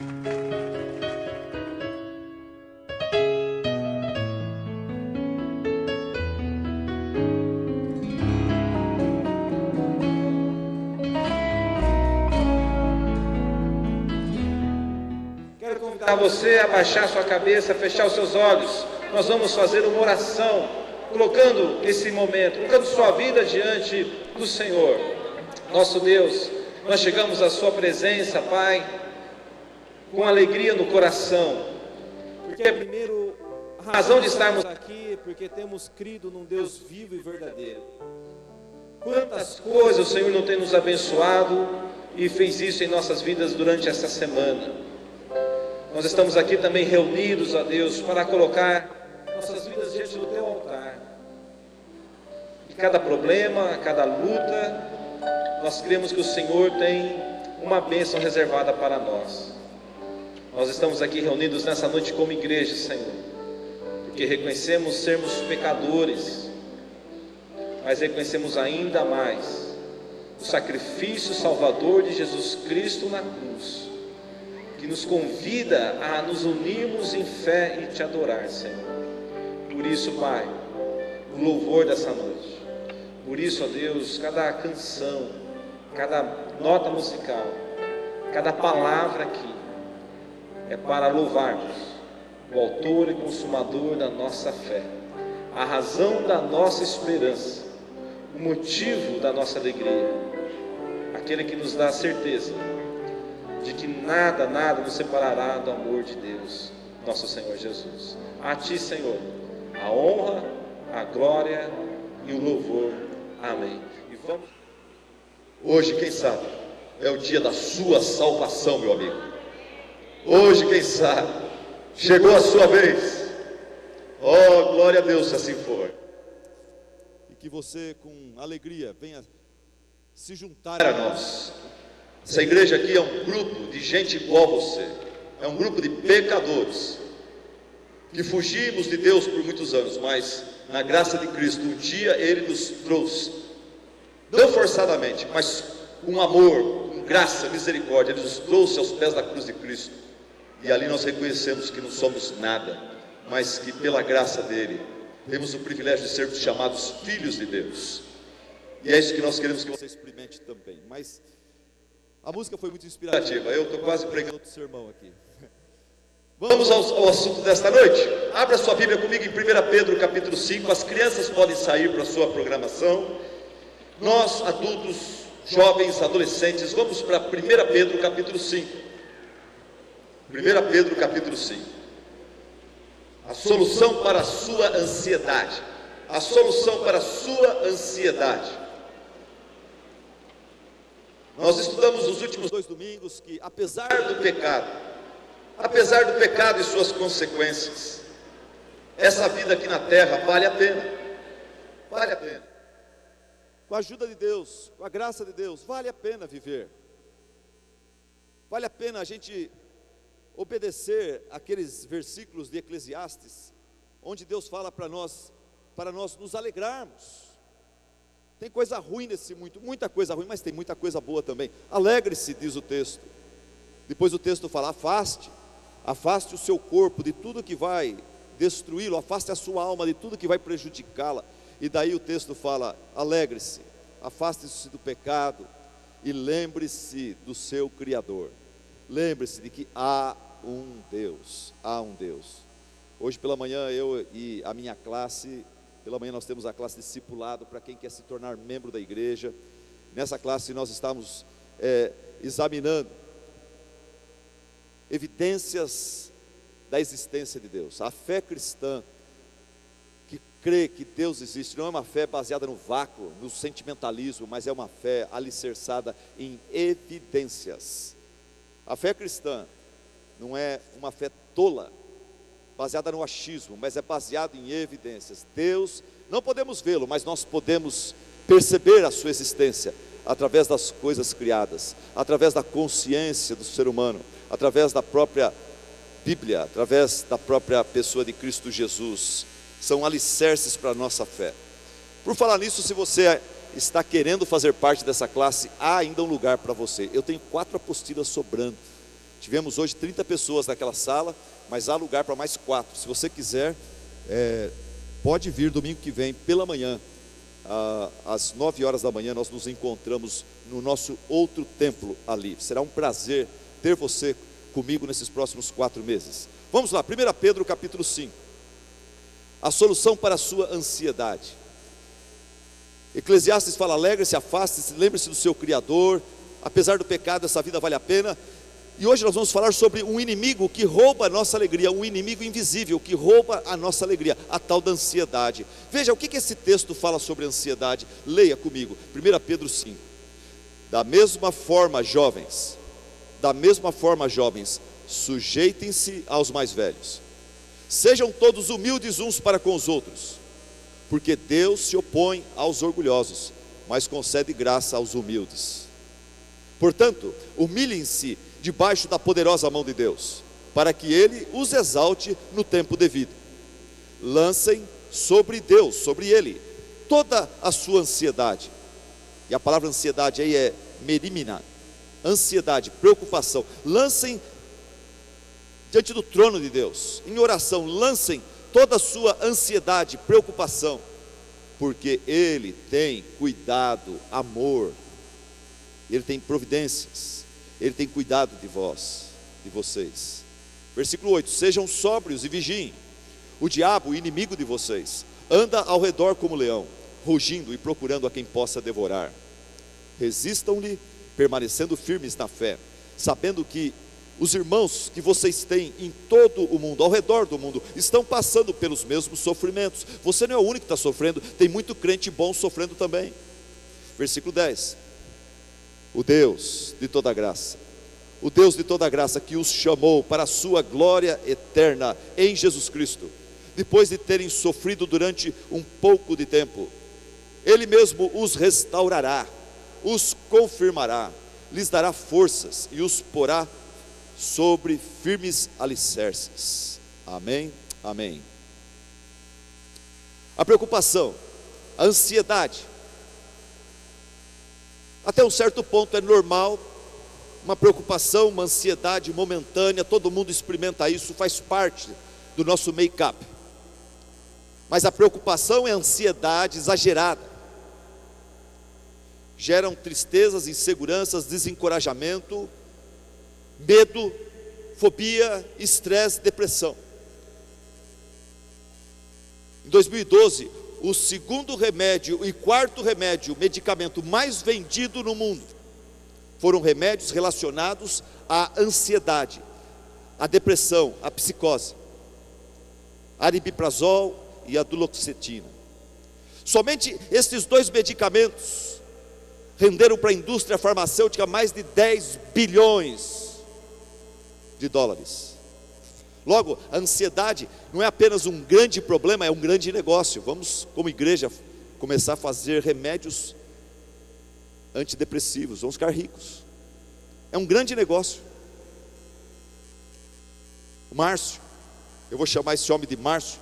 Quero convidar você a baixar sua cabeça, fechar os seus olhos. Nós vamos fazer uma oração, colocando esse momento, colocando sua vida diante do Senhor. Nosso Deus, nós chegamos à sua presença, Pai, com alegria no coração, porque primeiro, a razão de estarmos aqui é porque temos crido num Deus vivo e verdadeiro. Quantas coisas o Senhor não tem nos abençoado e fez isso em nossas vidas durante essa semana. Nós estamos aqui também reunidos, ó Deus, para colocar nossas vidas diante do Teu altar. E cada problema, cada luta, nós cremos que o Senhor tem uma bênção reservada para nós. Nós estamos aqui reunidos nessa noite como igreja, Senhor, porque reconhecemos sermos pecadores, mas reconhecemos ainda mais o sacrifício salvador de Jesus Cristo na cruz, que nos convida a nos unirmos em fé e te adorar, Senhor. Por isso, Pai, o louvor dessa noite, por isso, ó Deus, cada canção, cada nota musical, cada palavra aqui, é para louvarmos o autor e consumador da nossa fé, a razão da nossa esperança, o motivo da nossa alegria, aquele que nos dá a certeza de que nada nos separará do amor de Deus, nosso Senhor Jesus. A Ti, Senhor, a honra, a glória e o louvor. Amém. E vamos... Hoje, quem sabe, é o dia da sua salvação, meu amigo. Hoje, quem sabe, chegou a sua vez. Oh, glória a Deus, se assim for. E que você, com alegria, venha se juntar a nós. Essa igreja aqui é um grupo de gente igual a você. É um grupo de pecadores que fugimos de Deus por muitos anos, mas na graça de Cristo, um dia Ele nos trouxe, não forçadamente, mas com amor, com graça, misericórdia. Ele nos trouxe aos pés da cruz de Cristo, e ali nós reconhecemos que não somos nada, mas que pela graça dEle temos o privilégio de sermos chamados filhos de Deus. E é isso que nós queremos que você experimente também. Mas a música foi muito inspirativa. Eu estou quase pregando outro sermão aqui. Vamos ao assunto desta noite. Abra sua Bíblia comigo em 1 Pedro capítulo 5. As crianças podem sair para a sua programação. Nós, adultos, jovens, adolescentes, vamos para 1 Pedro capítulo 5. 1 Pedro capítulo 5. A solução para a sua ansiedade. A solução para a sua ansiedade. Nós estudamos nos últimos 2 domingos que apesar do pecado e suas consequências, essa vida aqui na terra vale a pena. Vale a pena. Com a ajuda de Deus, com a graça de Deus, vale a pena viver. Vale a pena a gente obedecer aqueles versículos de Eclesiastes, onde Deus fala para nós nos alegrarmos. Tem coisa ruim nesse mundo, muita coisa ruim, mas tem muita coisa boa também. Alegre-se, diz o texto. Depois o texto fala: afaste o seu corpo de tudo que vai destruí-lo, afaste a sua alma de tudo que vai prejudicá-la. E daí o texto fala: alegre-se, afaste-se do pecado e lembre-se do seu Criador. Lembre-se de que há um Deus, Hoje pela manhã eu e a minha classe, pela manhã nós temos a classe de discipulado para quem quer se tornar membro da igreja. Nessa classe nós estamos examinando evidências da existência de Deus. A fé cristã que crê que Deus existe não é uma fé baseada no vácuo, no sentimentalismo, mas é uma fé alicerçada em evidências. A fé cristã não é uma fé tola, baseada no achismo, mas é baseado em evidências. Deus, não podemos vê-lo, mas nós podemos perceber a sua existência através das coisas criadas, através da consciência do ser humano, através da própria Bíblia, através da própria pessoa de Cristo Jesus. São alicerces para a nossa fé. Por falar nisso, se você está querendo fazer parte dessa classe, há ainda um lugar para você. Eu tenho 4 apostilas sobrando. Tivemos hoje 30 pessoas naquela sala, mas há lugar para mais 4. Se você quiser, pode vir domingo que vem pela manhã, às 9 horas da manhã. Nós nos encontramos no nosso outro templo ali. Será um prazer ter você comigo nesses próximos 4 meses. Vamos lá, 1 Pedro capítulo 5. A solução para a sua ansiedade. Eclesiastes fala: alegre-se, afaste-se, lembre-se do seu Criador. Apesar do pecado, essa vida vale a pena. E hoje nós vamos falar sobre um inimigo que rouba a nossa alegria, um inimigo invisível que rouba a nossa alegria, a tal da ansiedade. Veja, o que esse texto fala sobre ansiedade? Leia comigo, 1 Pedro 5. Da mesma forma, jovens, sujeitem-se aos mais velhos. Sejam todos humildes uns para com os outros, porque Deus se opõe aos orgulhosos, mas concede graça aos humildes. Portanto, humilhem-se debaixo da poderosa mão de Deus, para que Ele os exalte no tempo devido. Lancem sobre Deus, sobre Ele, toda a sua ansiedade. E a palavra ansiedade aí é merimina, ansiedade, preocupação. Lancem diante do trono de Deus, em oração, lancem toda a sua ansiedade, preocupação, porque Ele tem cuidado, amor, Ele tem providências, Ele tem cuidado de vós, de vocês. Versículo 8: sejam sóbrios e vigiem. O diabo, o inimigo de vocês, anda ao redor como leão, rugindo e procurando a quem possa devorar. Resistam-lhe, permanecendo firmes na fé, sabendo que os irmãos que vocês têm em todo o mundo, ao redor do mundo, estão passando pelos mesmos sofrimentos. Você não é o único que está sofrendo, tem muito crente bom sofrendo também. Versículo 10: o Deus de toda graça, que os chamou para a sua glória eterna em Jesus Cristo, depois de terem sofrido durante um pouco de tempo, Ele mesmo os restaurará, os confirmará, lhes dará forças e os porá sobre firmes alicerces. Amém, amém. A preocupação, a ansiedade, até um certo ponto é normal. Uma preocupação, uma ansiedade momentânea, todo mundo experimenta isso, faz parte do nosso make-up. Mas a preocupação e a ansiedade exagerada geram tristezas, inseguranças, desencorajamento, medo, fobia, estresse, depressão. Em 2012, o segundo remédio e quarto remédio, medicamento mais vendido no mundo, foram remédios relacionados à ansiedade, à depressão, à psicose: aripiprazol e a duloxetina. Somente esses 2 medicamentos renderam para a indústria farmacêutica mais de 10 bilhões de dólares. Logo, a ansiedade não é apenas um grande problema, é um grande negócio. Vamos, como igreja, começar a fazer remédios antidepressivos, vamos ficar ricos. É um grande negócio. O Márcio, eu vou chamar esse homem de Márcio.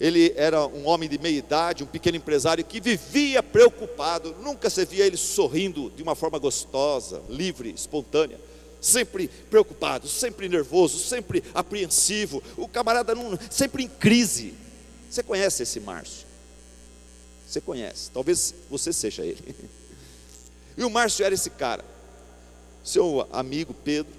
Ele era um homem de meia idade, um pequeno empresário que vivia preocupado. Nunca se via ele sorrindo de uma forma gostosa, livre, espontânea. Sempre preocupado, sempre nervoso, sempre apreensivo. O camarada sempre em crise. Você conhece esse Márcio? Você conhece, talvez você seja ele. E o Márcio era esse cara. Seu amigo Pedro,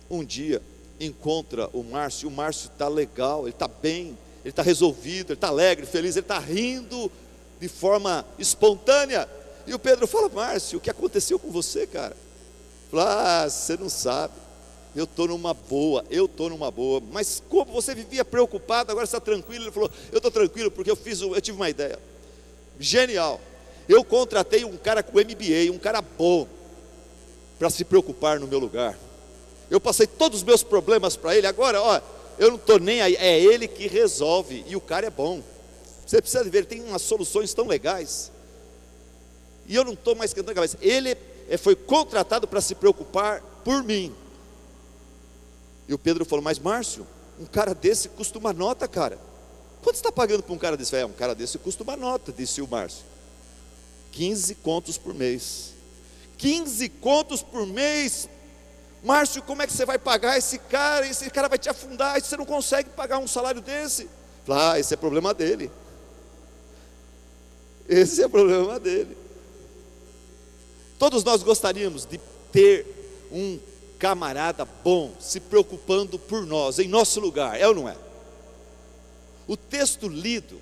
um dia encontra o Márcio. E o Márcio está legal, ele está bem, ele está resolvido, ele está alegre, feliz, ele está rindo de forma espontânea. E o Pedro fala: Márcio, o que aconteceu com você, cara? Fala: você não sabe, eu estou numa boa. Mas como você vivia preocupado, agora você está tranquilo? Ele falou: eu estou tranquilo porque eu tive uma ideia genial. Eu contratei um cara com MBA, um cara bom, para se preocupar no meu lugar. Eu passei todos os meus problemas para ele. Agora, eu não estou nem aí, é ele que resolve. E o cara é bom. Você precisa ver, ele tem umas soluções tão legais. E eu não estou mais esquentando a cabeça. Ele foi contratado para se preocupar por mim. E o Pedro falou: mas Márcio, um cara desse custa uma nota, cara. Quanto você está pagando para um cara desse? Um cara desse custa uma nota, disse o Márcio. 15 contos por mês. 15 contos por mês. Márcio, como é que você vai pagar esse cara? Esse cara vai te afundar, você não consegue pagar um salário desse. Esse é problema dele. Esse é problema dele. Todos nós gostaríamos de ter um camarada bom, se preocupando por nós, em nosso lugar, é ou não é? No texto lido,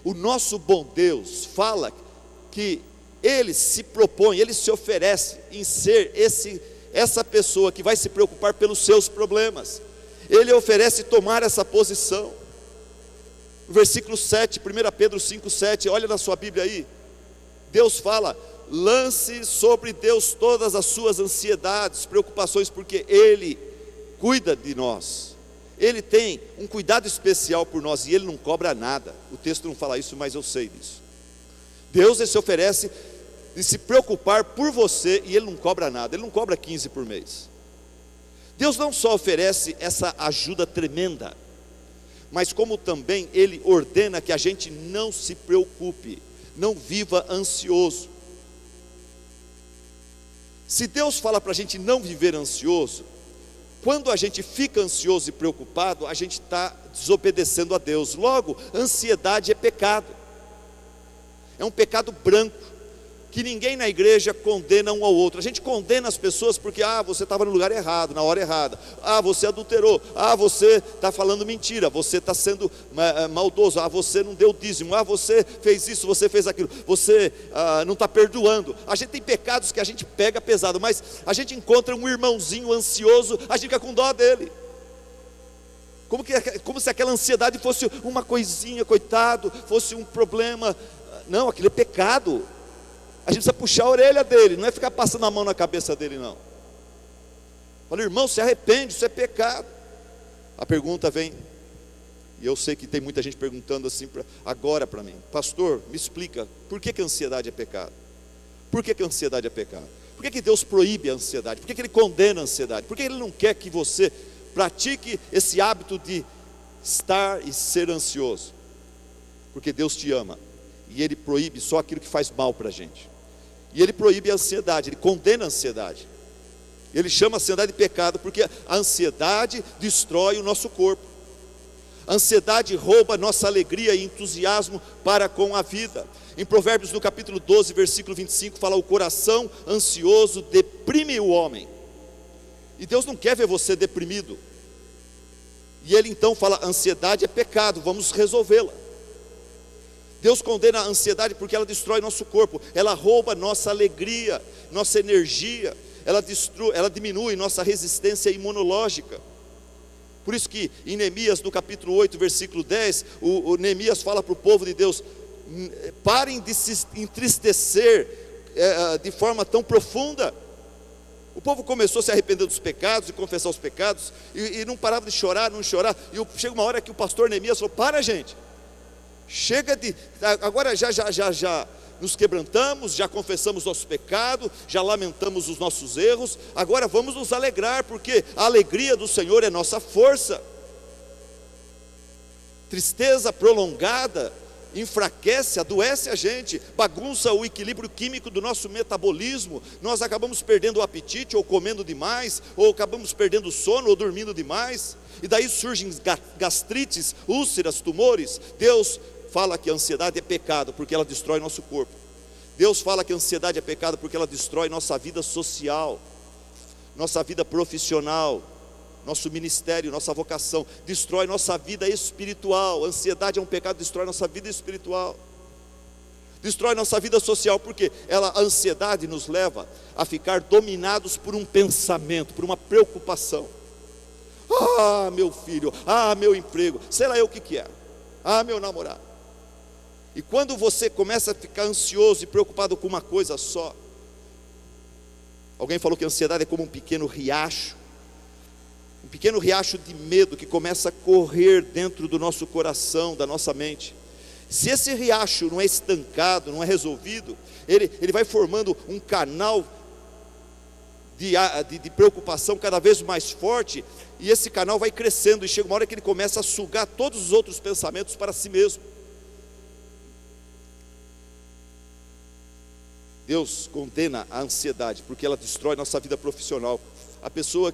o nosso bom Deus fala que Ele se propõe, Ele se oferece em ser essa pessoa que vai se preocupar pelos seus problemas. Ele oferece tomar essa posição. No versículo 7, 1 Pedro 5,7, olha na sua Bíblia aí. Deus fala: lance sobre Deus todas as suas ansiedades, preocupações, porque Ele cuida de nós. Ele tem um cuidado especial por nós e Ele não cobra nada. O texto não fala isso, mas eu sei disso. Deus se oferece de se preocupar por você e Ele não cobra nada. Ele não cobra 15 por mês. Deus não só oferece essa ajuda tremenda, mas como também Ele ordena que a gente não se preocupe, não viva ansioso. Se Deus fala para a gente não viver ansioso, quando a gente fica ansioso e preocupado, a gente está desobedecendo a Deus. Logo, ansiedade é pecado. É um pecado branco, que ninguém na igreja condena um ao outro. A gente condena as pessoas porque, você estava no lugar errado, na hora errada. Você adulterou. Você está falando mentira. Você está sendo maldoso. Você não deu dízimo. Você fez isso, você fez aquilo. Você não está perdoando. A gente tem pecados que a gente pega pesado, mas a gente encontra um irmãozinho ansioso, a gente fica com dó dele. Como se aquela ansiedade fosse uma coisinha, coitado, fosse um problema. Não, aquilo é pecado. A gente precisa puxar a orelha dele, não é ficar passando a mão na cabeça dele, não. Fala: irmão, se arrepende, isso é pecado. A pergunta vem, e eu sei que tem muita gente perguntando assim agora para mim: pastor, me explica, por que a ansiedade é pecado? Por que a ansiedade é pecado? Por que Deus proíbe a ansiedade? Por que Ele condena a ansiedade? Por que Ele não quer que você pratique esse hábito de estar e ser ansioso? Porque Deus te ama, e Ele proíbe só aquilo que faz mal para a gente. E Ele proíbe a ansiedade, Ele condena a ansiedade. Ele chama a ansiedade de pecado, porque a ansiedade destrói o nosso corpo. A ansiedade rouba nossa alegria e entusiasmo para com a vida. Em Provérbios, no capítulo 12, versículo 25, fala: o coração ansioso deprime o homem. E Deus não quer ver você deprimido. E Ele então fala: ansiedade é pecado, vamos resolvê-la. Deus condena a ansiedade porque ela destrói nosso corpo, ela rouba nossa alegria, nossa energia, ela diminui nossa resistência imunológica. Por isso que em Neemias, no capítulo 8, versículo 10, o Neemias fala para o povo de Deus: parem de se entristecer de forma tão profunda. O povo começou a se arrepender dos pecados e confessar os pecados, e não parava de chorar, e chega uma hora que o pastor Neemias falou: para, gente, chega agora já nos quebrantamos, já confessamos nosso pecado, já lamentamos os nossos erros, agora vamos nos alegrar, porque a alegria do Senhor é nossa força. Tristeza prolongada enfraquece, adoece a gente, bagunça o equilíbrio químico do nosso metabolismo. Nós acabamos perdendo o apetite, ou comendo demais, ou acabamos perdendo o sono, ou dormindo demais, e daí surgem gastrites, úlceras, tumores. Deus fala que a ansiedade é pecado porque ela destrói nosso corpo. Deus fala que a ansiedade é pecado porque ela destrói nossa vida social, nossa vida profissional, nosso ministério, nossa vocação, destrói nossa vida espiritual. A ansiedade é um pecado, destrói nossa vida espiritual, destrói nossa vida social, porque a ansiedade nos leva a ficar dominados por um pensamento, por uma preocupação. Meu filho, meu emprego, sei lá eu o que é, meu namorado. E quando você começa a ficar ansioso e preocupado com uma coisa só, alguém falou que a ansiedade é como um pequeno riacho de medo que começa a correr dentro do nosso coração, da nossa mente. Se esse riacho não é estancado, não é resolvido, ele vai formando um canal de preocupação cada vez mais forte, e esse canal vai crescendo, e chega uma hora que ele começa a sugar todos os outros pensamentos para si mesmo. Deus condena a ansiedade, porque ela destrói nossa vida profissional. A pessoa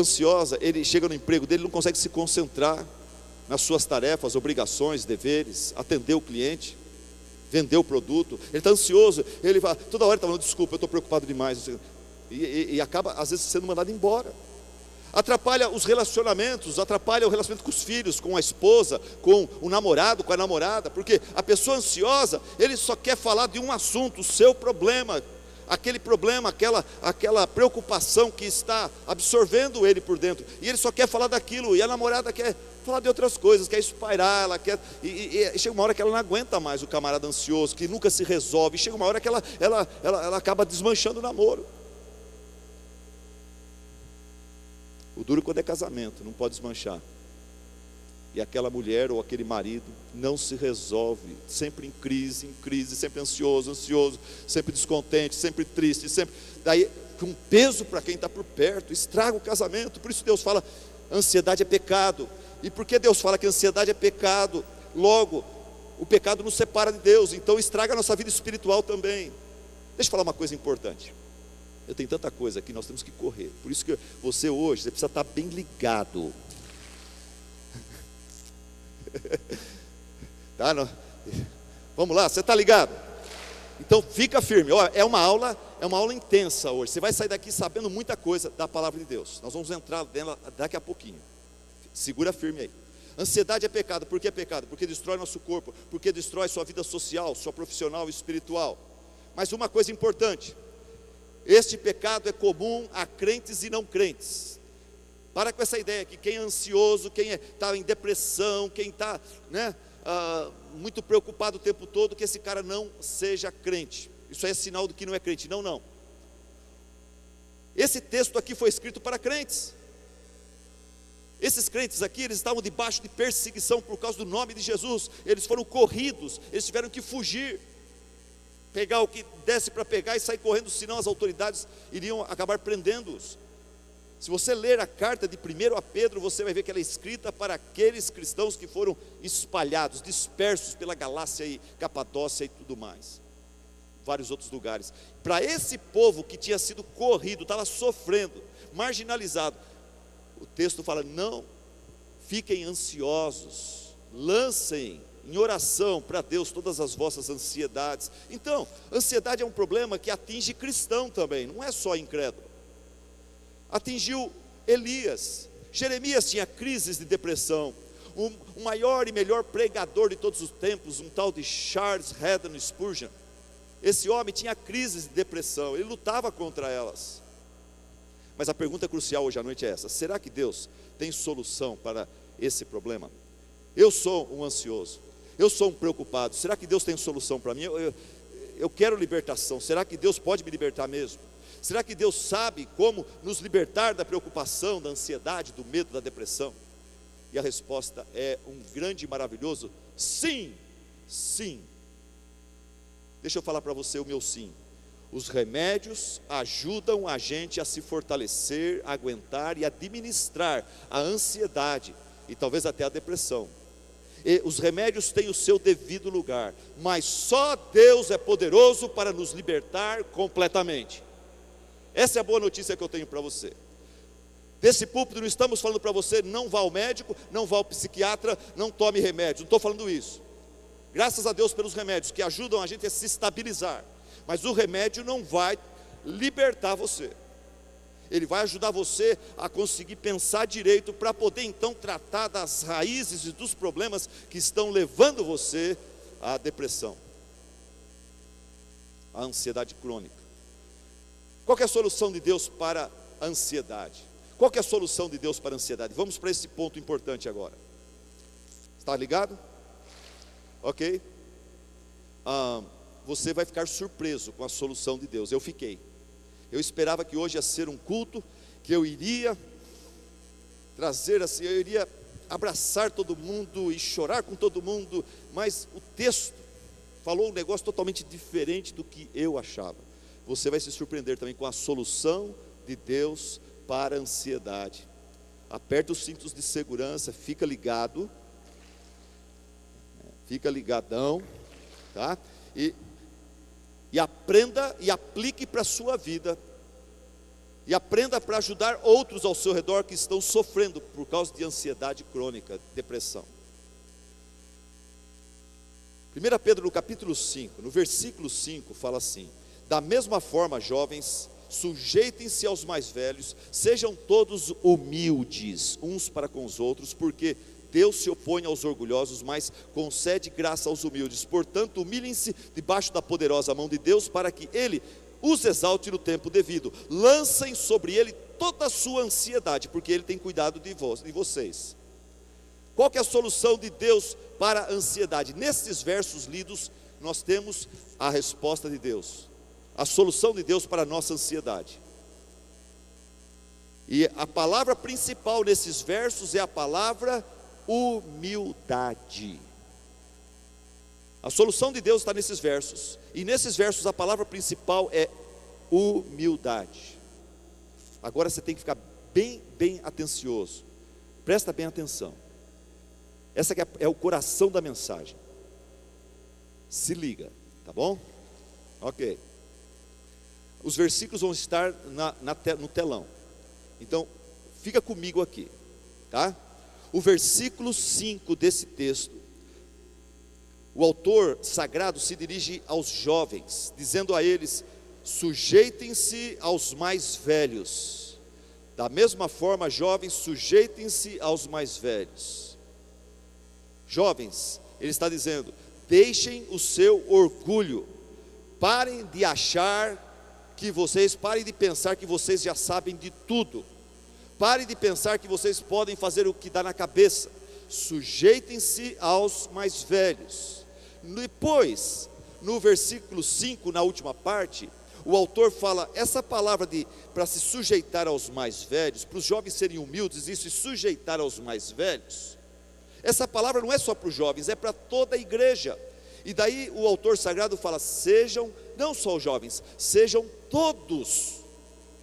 ansiosa, ele chega no emprego dele, não consegue se concentrar nas suas tarefas, obrigações, deveres, atender o cliente, vender o produto. Ele está ansioso, ele vai, toda hora está falando, desculpa, eu estou preocupado demais, e acaba às vezes sendo mandado embora. Atrapalha os relacionamentos, atrapalha o relacionamento com os filhos, com a esposa, com o namorado, com a namorada, porque a pessoa ansiosa, ele só quer falar de um assunto, o seu problema, aquele problema, aquela preocupação que está absorvendo ele por dentro, e ele só quer falar daquilo, e a namorada quer falar de outras coisas, quer espairar, ela quer, e chega uma hora que ela não aguenta mais o camarada ansioso, que nunca se resolve, chega uma hora que ela acaba desmanchando o namoro. O duro quando é casamento, não pode desmanchar. E aquela mulher ou aquele marido não se resolve, sempre em crise, sempre ansioso, sempre descontente, sempre triste, sempre. Daí, com peso para quem está por perto, estraga o casamento. Por isso Deus fala, ansiedade é pecado. E porque Deus fala que ansiedade é pecado, logo, o pecado nos separa de Deus, então estraga a nossa vida espiritual também. Deixa eu falar uma coisa importante. Eu tenho tanta coisa aqui, nós temos que correr. Por isso que você hoje, você precisa estar bem ligado. Tá, não? Vamos lá, você está ligado? Então fica firme. Ó, é uma aula intensa hoje. Você vai sair daqui sabendo muita coisa da palavra de Deus. Nós vamos entrar nela daqui a pouquinho. Segura firme aí. Ansiedade é pecado. Por que é pecado? Porque destrói nosso corpo, porque destrói sua vida social, sua profissional e espiritual. Mas uma coisa importante, este pecado é comum a crentes e não crentes. Para com essa ideia que quem é ansioso, quem está em depressão, quem está muito preocupado o tempo todo, que esse cara não seja crente. Isso aí é sinal do que não é crente. Não, não. Esse texto aqui foi escrito para crentes. Esses crentes aqui, eles estavam debaixo de perseguição por causa do nome de Jesus. Eles foram corridos, eles tiveram que fugir, pegar o que desse para pegar e sair correndo, senão as autoridades iriam acabar prendendo-os. Se você ler a carta de 1 a Pedro, você vai ver que ela é escrita para aqueles cristãos que foram espalhados, dispersos pela Galácia e Capadócia e tudo mais, vários outros lugares. Para esse povo que tinha sido corrido, estava sofrendo, marginalizado, o texto fala, não fiquem ansiosos, lancem em oração para Deus todas as vossas ansiedades. Então, ansiedade é um problema que atinge cristão também, não é só incrédulo. Atingiu Elias. Jeremias tinha crises de depressão. O maior e melhor pregador de todos os tempos, um tal de Charles Haddon Spurgeon, esse homem tinha crises de depressão, ele lutava contra elas. Mas a pergunta crucial hoje à noite é essa: será que Deus tem solução para esse problema? Eu sou um ansioso, eu sou um preocupado, será que Deus tem solução para mim? Eu quero libertação, será que Deus pode me libertar mesmo? Será que Deus sabe como nos libertar da preocupação, da ansiedade, do medo, da depressão? E a resposta é um grande e maravilhoso sim, sim. Deixa eu falar para você o meu sim. Os remédios ajudam a gente a se fortalecer, a aguentar e administrar a ansiedade e talvez até a depressão. E os remédios têm o seu devido lugar, mas só Deus é poderoso para nos libertar completamente. Essa é a boa notícia que eu tenho para você. Desse púlpito não estamos falando para você, não vá ao médico, não vá ao psiquiatra, não tome remédio, não estou falando isso. Graças a Deus pelos remédios que ajudam a gente a se estabilizar. Mas o remédio não vai libertar você. Ele vai ajudar você a conseguir pensar direito para poder então tratar das raízes e dos problemas que estão levando você à depressão, à ansiedade crônica. Qual que é a solução de Deus para a ansiedade? Qual que é a solução de Deus para a ansiedade? Vamos para esse ponto importante agora. Está ligado? Ok? Você vai ficar surpreso com a solução de Deus. Eu fiquei. Eu esperava que hoje ia ser um culto, que eu iria trazer assim, eu iria abraçar todo mundo e chorar com todo mundo, mas o texto falou um negócio totalmente diferente do que eu achava. Você vai se surpreender também com a solução de Deus para a ansiedade. Aperta os cintos de segurança, fica ligado, fica ligadão, tá? E E aprenda e aplique para a sua vida. E aprenda para ajudar outros ao seu redor que estão sofrendo por causa de ansiedade crônica, depressão. 1 Pedro no capítulo 5, no versículo 5, fala assim: da mesma forma, jovens, sujeitem-se aos mais velhos, sejam todos humildes uns para com os outros, porque Deus se opõe aos orgulhosos, mas concede graça aos humildes. Portanto, humilhem-se debaixo da poderosa mão de Deus, para que Ele os exalte no tempo devido. Lancem sobre Ele toda a sua ansiedade, porque Ele tem cuidado de vocês. Qual que é a solução de Deus para a ansiedade? Nesses versos lidos, nós temos a resposta de Deus, a solução de Deus para a nossa ansiedade. E a palavra principal nesses versos é a palavra humildade. A solução de Deus está nesses versos. E nesses versos a palavra principal é humildade. Agora você tem que ficar bem atencioso. Presta bem atenção. Essa aqui é o coração da mensagem. Se liga, tá bom? Ok. Os versículos vão estar no telão. Então, fica comigo aqui, tá? O versículo 5 desse texto, o autor sagrado se dirige aos jovens, dizendo a eles: sujeitem-se aos mais velhos. Da mesma forma, jovens, sujeitem-se aos mais velhos. Jovens, ele está dizendo: deixem o seu orgulho, parem de parem de pensar que vocês já sabem de tudo. Parem de pensar que vocês podem fazer o que dá na cabeça. Sujeitem-se aos mais velhos. Depois, no versículo 5, na última parte, o autor fala, essa palavra para se sujeitar aos mais velhos, para os jovens serem humildes, isso, e sujeitar aos mais velhos, essa palavra não é só para os jovens, é para toda a igreja. E daí o autor sagrado fala: sejam, não só os jovens, sejam todos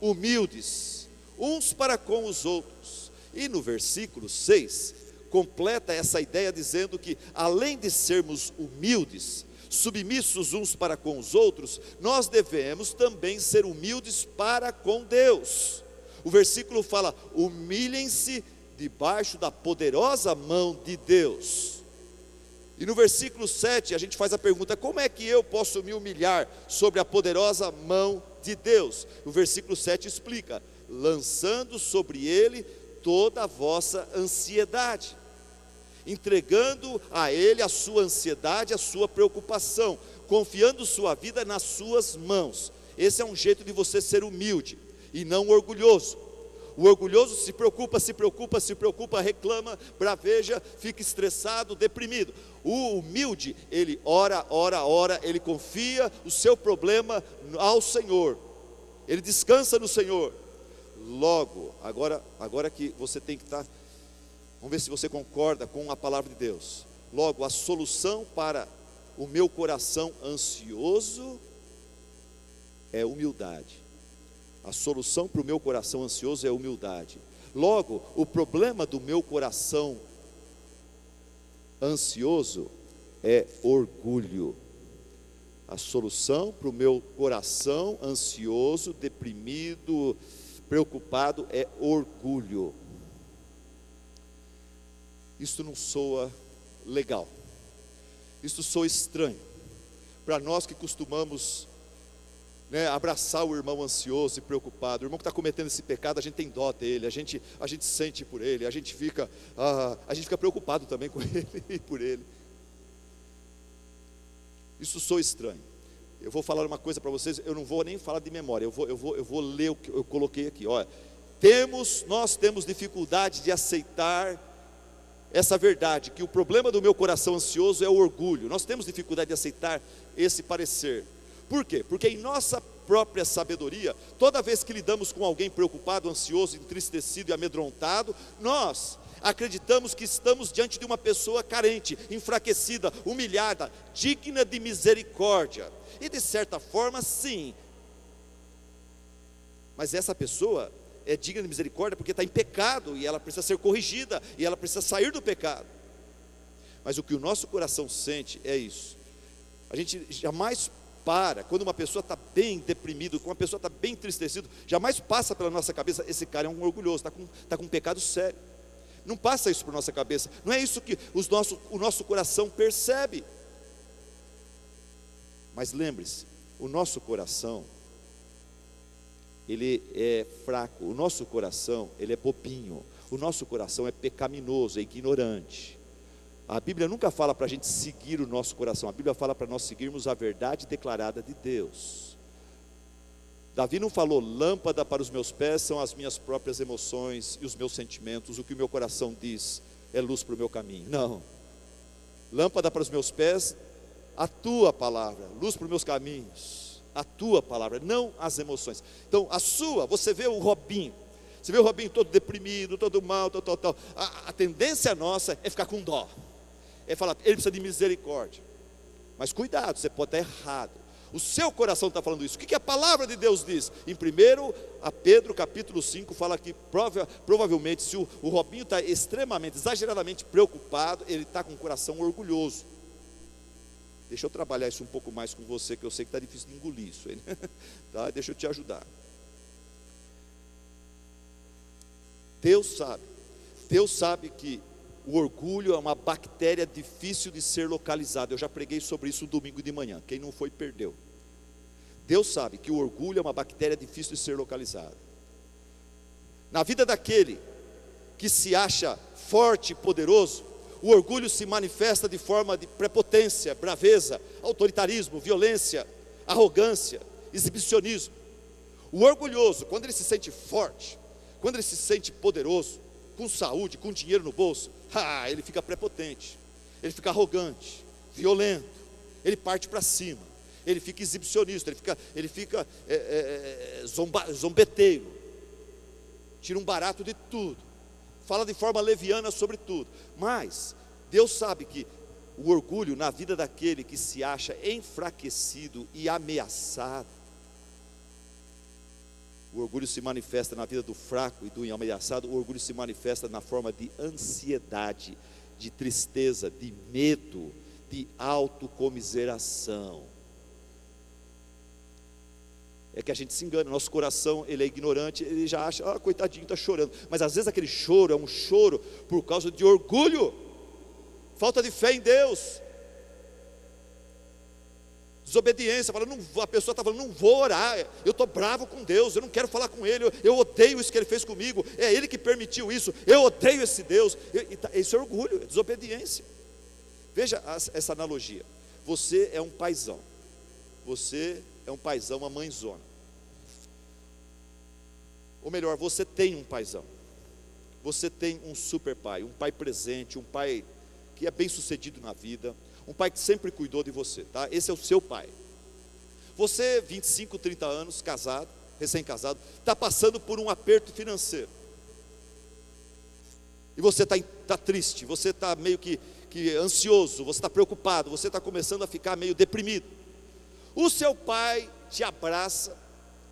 humildes, uns para com os outros. E no versículo 6, completa essa ideia dizendo que, além de sermos humildes, submissos uns para com os outros, nós devemos também ser humildes para com Deus. O versículo fala: humilhem-se debaixo da poderosa mão de Deus. E no versículo 7 a gente faz a pergunta: como é que eu posso me humilhar sobre a poderosa mão de Deus? O versículo 7 explica: lançando sobre Ele toda a vossa ansiedade, entregando a Ele a sua ansiedade, a sua preocupação, confiando sua vida nas suas mãos. Esse é um jeito de você ser humilde e não orgulhoso. O orgulhoso se preocupa, reclama, braveja, fica estressado, deprimido. O humilde, ele ora, ele confia o seu problema ao Senhor, ele descansa no Senhor. Logo, agora que você tem que estar, vamos ver se você concorda com a palavra de Deus. Logo, a solução para o meu coração ansioso é humildade. A solução para o meu coração ansioso é humildade. Logo, o problema do meu coração ansioso é orgulho. A solução para o meu coração ansioso, deprimido, preocupado é orgulho. Isto não soa legal. Isto soa estranho para nós que costumamos abraçar o irmão ansioso e preocupado. O irmão que está cometendo esse pecado, a gente tem dó dele, a gente sente por ele, a gente fica preocupado também com ele e por ele. Isso soa estranho. Eu vou falar uma coisa para vocês, eu não vou nem falar de memória, eu vou ler o que eu coloquei aqui. Olha, nós temos dificuldade de aceitar essa verdade, que o problema do meu coração ansioso é o orgulho. Nós temos dificuldade de aceitar esse parecer. Por quê? Porque em nossa própria sabedoria, toda vez que lidamos com alguém preocupado, ansioso, entristecido e amedrontado, nós acreditamos que estamos diante de uma pessoa carente, enfraquecida, humilhada, digna de misericórdia. E de certa forma, sim. Mas essa pessoa é digna de misericórdia porque está em pecado, e ela precisa ser corrigida, e ela precisa sair do pecado. Mas o que o nosso coração sente é isso. A gente jamais Quando uma pessoa está bem deprimida, quando uma pessoa está bem entristecida, jamais passa pela nossa cabeça, esse cara é um orgulhoso, está com um pecado sério. Não passa isso por nossa cabeça. Não é isso que o nosso coração percebe. Mas lembre-se, o nosso coração, ele é fraco. O nosso coração, ele é bobinho. O nosso coração é pecaminoso, é ignorante. A Bíblia nunca fala para a gente seguir o nosso coração. A Bíblia fala para nós seguirmos a verdade declarada de Deus. Davi não falou: lâmpada para os meus pés são as minhas próprias emoções e os meus sentimentos. O que o meu coração diz é luz para o meu caminho. Não. Lâmpada para os meus pés, a tua palavra. Luz para os meus caminhos, a tua palavra, não as emoções. Então você vê o Robinho. Você vê o Robinho todo deprimido, todo mal, tal. A tendência nossa é ficar com dó. É falar, ele precisa de misericórdia. Mas cuidado, você pode estar errado. O seu coração está falando isso. O que a palavra de Deus diz? Em 1 Pedro capítulo 5 fala que provavelmente se o Robinho está extremamente, exageradamente preocupado, ele está com o coração orgulhoso. Deixa eu trabalhar isso um pouco mais com você, que eu sei que está difícil de engolir isso aí, né? Tá? Deixa eu te ajudar. Deus sabe que o orgulho é uma bactéria difícil de ser localizada. Eu já preguei sobre isso domingo de manhã. Quem não foi, perdeu. Deus sabe que o orgulho é uma bactéria difícil de ser localizada. Na vida daquele que se acha forte e poderoso, o orgulho se manifesta de forma de prepotência, braveza, autoritarismo, violência, arrogância, exibicionismo. O orgulhoso, quando ele se sente forte, quando ele se sente poderoso, com saúde, com dinheiro no bolso, ele fica prepotente, ele fica arrogante, violento, ele parte para cima, ele fica exibicionista, ele fica zombeteiro, tira um barato de tudo, fala de forma leviana sobre tudo. Mas Deus sabe que o orgulho na vida daquele que se acha enfraquecido e ameaçado, o orgulho se manifesta na vida do fraco e do ameaçado. O orgulho se manifesta na forma de ansiedade, de tristeza, de medo, de autocomiseração. É que a gente se engana, nosso coração ele é ignorante, ele já acha, coitadinho, está chorando. Mas às vezes aquele choro é um choro por causa de orgulho, falta de fé em Deus, desobediência. A pessoa está falando, não vou orar, eu estou bravo com Deus, eu não quero falar com Ele, eu odeio isso que Ele fez comigo, é Ele que permitiu isso, eu odeio esse Deus. Isso é orgulho, é desobediência. Veja essa analogia. Você é um paizão, uma mãezona. Ou melhor, você tem um paizão, você tem um super pai, um pai presente, um pai que é bem sucedido na vida, um pai que sempre cuidou de você, tá? Esse é o seu pai. Você, 25, 30 anos, casado, recém-casado, está passando por um aperto financeiro. E você está triste, você está meio que ansioso, você está preocupado, você está começando a ficar meio deprimido. O seu pai te abraça,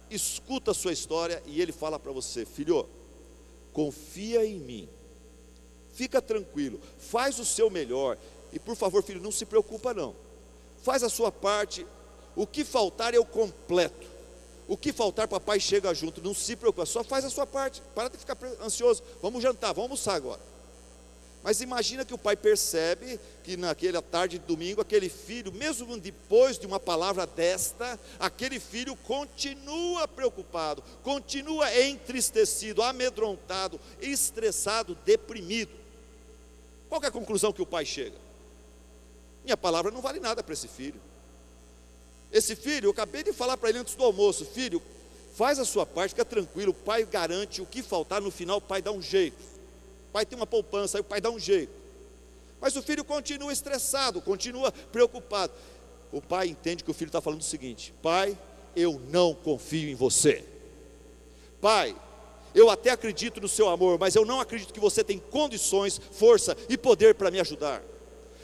escuta a sua história e ele fala para você: filho, confia em mim, fica tranquilo, faz o seu melhor. E por favor, filho, não se preocupa não, faz a sua parte, o que faltar eu completo, o que faltar papai chega junto, não se preocupa, só faz a sua parte, para de ficar ansioso, vamos jantar, vamos almoçar agora. Mas imagina que o pai percebe que naquela tarde de domingo, aquele filho, mesmo depois de uma palavra desta, aquele filho continua preocupado, continua entristecido, amedrontado, estressado, deprimido. Qual que é a conclusão que o pai chega? Minha palavra não vale nada para esse filho. Esse filho, eu acabei de falar para ele antes do almoço: filho, faz a sua parte, fica tranquilo, o pai garante, o que faltar no final o pai dá um jeito. O pai tem uma poupança, aí o pai dá um jeito. Mas o filho continua estressado, continua preocupado. O pai entende que o filho está falando o seguinte: pai, eu não confio em você. Pai, eu até acredito no seu amor, mas eu não acredito que você tem condições, força e poder para me ajudar.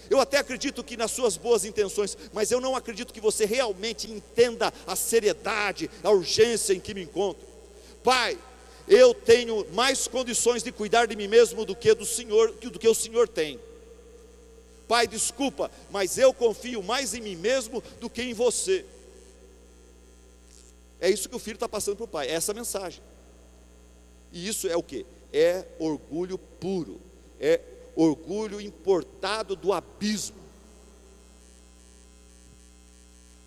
Eu até acredito que nas suas boas intenções, mas eu não acredito que você realmente entenda a seriedade, a urgência em que me encontro. Pai, eu tenho mais condições de cuidar de mim mesmo do que o Senhor tem. Pai, desculpa, mas eu confio mais em mim mesmo do que em você. É isso que o filho está passando para o pai, é essa mensagem. E isso é o quê? É orgulho puro, é orgulho importado do abismo.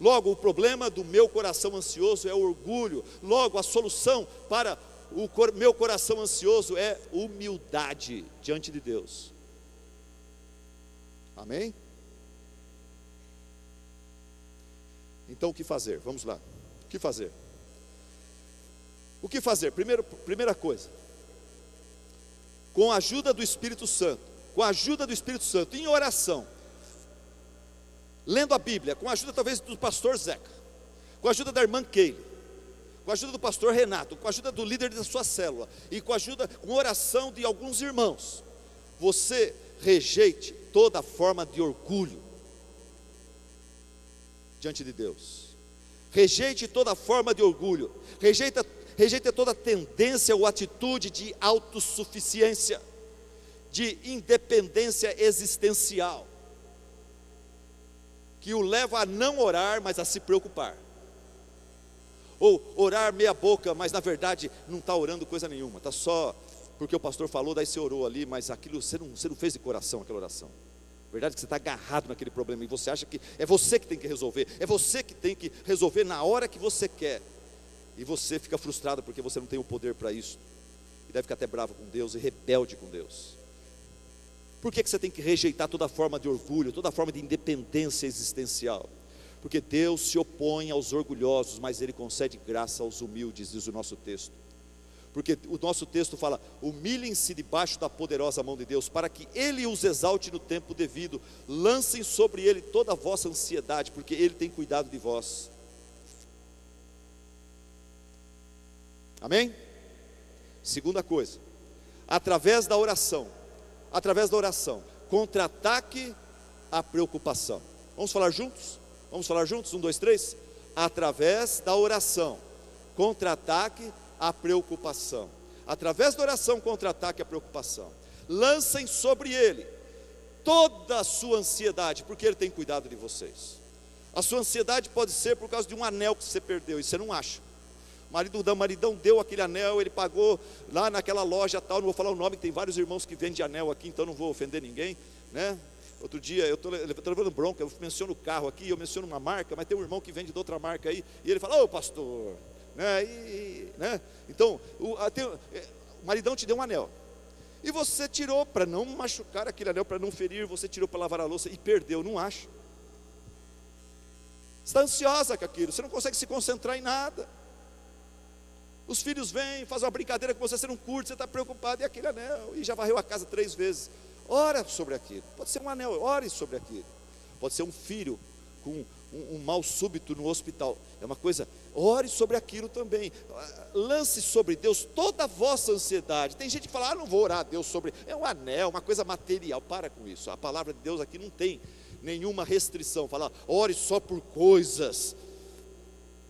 Logo, o problema do meu coração ansioso é o orgulho. Logo, a solução para o meu coração ansioso é humildade diante de Deus. Amém? Então o que fazer? Vamos lá. O que fazer? O que fazer? Primeira coisa, com a ajuda do Espírito Santo, em oração, lendo a Bíblia, com a ajuda talvez do pastor Zeca, com a ajuda da irmã Keile, com a ajuda do pastor Renato, com a ajuda do líder da sua célula, e com oração de alguns irmãos, você rejeite toda forma de orgulho diante de Deus. Rejeite toda forma de orgulho, rejeita toda tendência ou atitude de autossuficiência, de independência existencial, que o leva a não orar, mas a se preocupar, ou orar meia boca, mas na verdade não está orando coisa nenhuma, está só porque o pastor falou, daí você orou ali, mas aquilo você não fez de coração aquela oração. Verdade que você está agarrado naquele problema, e você acha que é você que tem que resolver, é você que tem que resolver na hora que você quer, e você fica frustrado porque você não tem o poder para isso, e deve ficar até bravo com Deus e rebelde com Deus. Por que você tem que rejeitar toda forma de orgulho, toda forma de independência existencial? Porque Deus se opõe aos orgulhosos, mas Ele concede graça aos humildes, diz o nosso texto. Porque o nosso texto fala: humilhem-se debaixo da poderosa mão de Deus, para que Ele os exalte no tempo devido. Lancem sobre Ele toda a vossa ansiedade, porque Ele tem cuidado de vós. Amém? Segunda coisa, através da oração, contra-ataque a preocupação. Vamos falar juntos? 1, 2, 3. Através da oração, contra-ataque a preocupação. Através da oração, contra-ataque a preocupação. Lancem sobre Ele toda a sua ansiedade, porque Ele tem cuidado de vocês. A sua ansiedade pode ser por causa de um anel que você perdeu e você não acha. O maridão deu aquele anel, ele pagou lá naquela loja tal, não vou falar o nome, que tem vários irmãos que vendem anel aqui, então não vou ofender ninguém, né? Outro dia eu estou levando bronca, eu menciono o carro aqui, eu menciono uma marca, mas tem um irmão que vende de outra marca aí, e ele fala: ô pastor, né? Né? Então, o maridão te deu um anel, e você tirou para não machucar aquele anel, para não ferir, você tirou para lavar a louça e perdeu, não acha. Você está ansiosa com aquilo, você não consegue se concentrar em nada. Os filhos vêm, fazem uma brincadeira com você não curte, você está preocupado, e aquele anel, e já varreu a casa 3 vezes. Ora sobre aquilo, pode ser um anel, ore sobre aquilo. Pode ser um filho com um mal súbito no hospital, é uma coisa, ore sobre aquilo também. Lance sobre Deus toda a vossa ansiedade. Tem gente que fala: não vou orar a Deus sobre, é um anel, uma coisa material. Para com isso, a palavra de Deus aqui não tem nenhuma restrição, falar ore só por coisas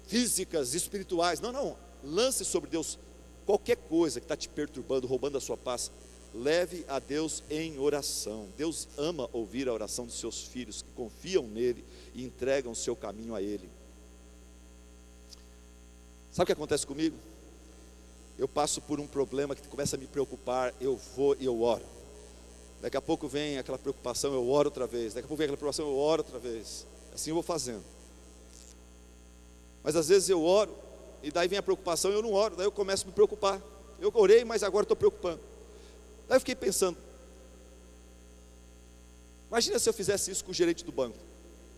físicas, espirituais, não. Lance sobre Deus qualquer coisa que está te perturbando, roubando a sua paz. Leve a Deus em oração. Deus ama ouvir a oração dos seus filhos que confiam nele e entregam o seu caminho a Ele. Sabe o que acontece comigo? Eu passo por um problema que começa a me preocupar, eu vou e eu oro. Daqui a pouco vem aquela preocupação, eu oro outra vez. Daqui a pouco vem aquela preocupação, eu oro outra vez. Assim eu vou fazendo. Mas às vezes eu oro, e daí vem a preocupação, eu não oro, daí eu começo a me preocupar. Eu orei, mas agora estou preocupando. Daí eu fiquei pensando, imagina se eu fizesse isso com o gerente do banco.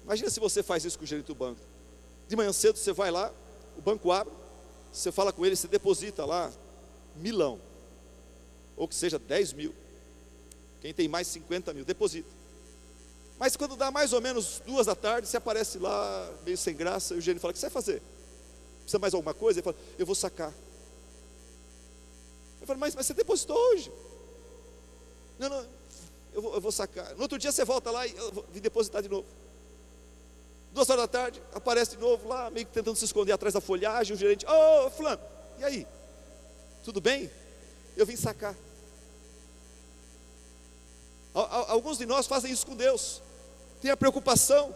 Imagina se você faz isso com o gerente do banco. De manhã cedo você vai lá, o banco abre, você fala com ele, você deposita lá 1.000, ou que seja 10 mil. Quem tem mais 50 mil, deposita. Mas quando dá mais ou menos 2 da tarde, você aparece lá, meio sem graça, e o gerente fala: o que você vai fazer? Precisa mais alguma coisa? Ele fala: eu vou sacar. Eu falo: mas você depositou hoje. Não, eu vou sacar. No outro dia você volta lá e eu vou depositar de novo. 2 horas da tarde, aparece de novo lá, meio que tentando se esconder atrás da folhagem. O gerente: ô fulano, e aí? Tudo bem? Eu vim sacar. Alguns de nós fazem isso com Deus. Tem a preocupação,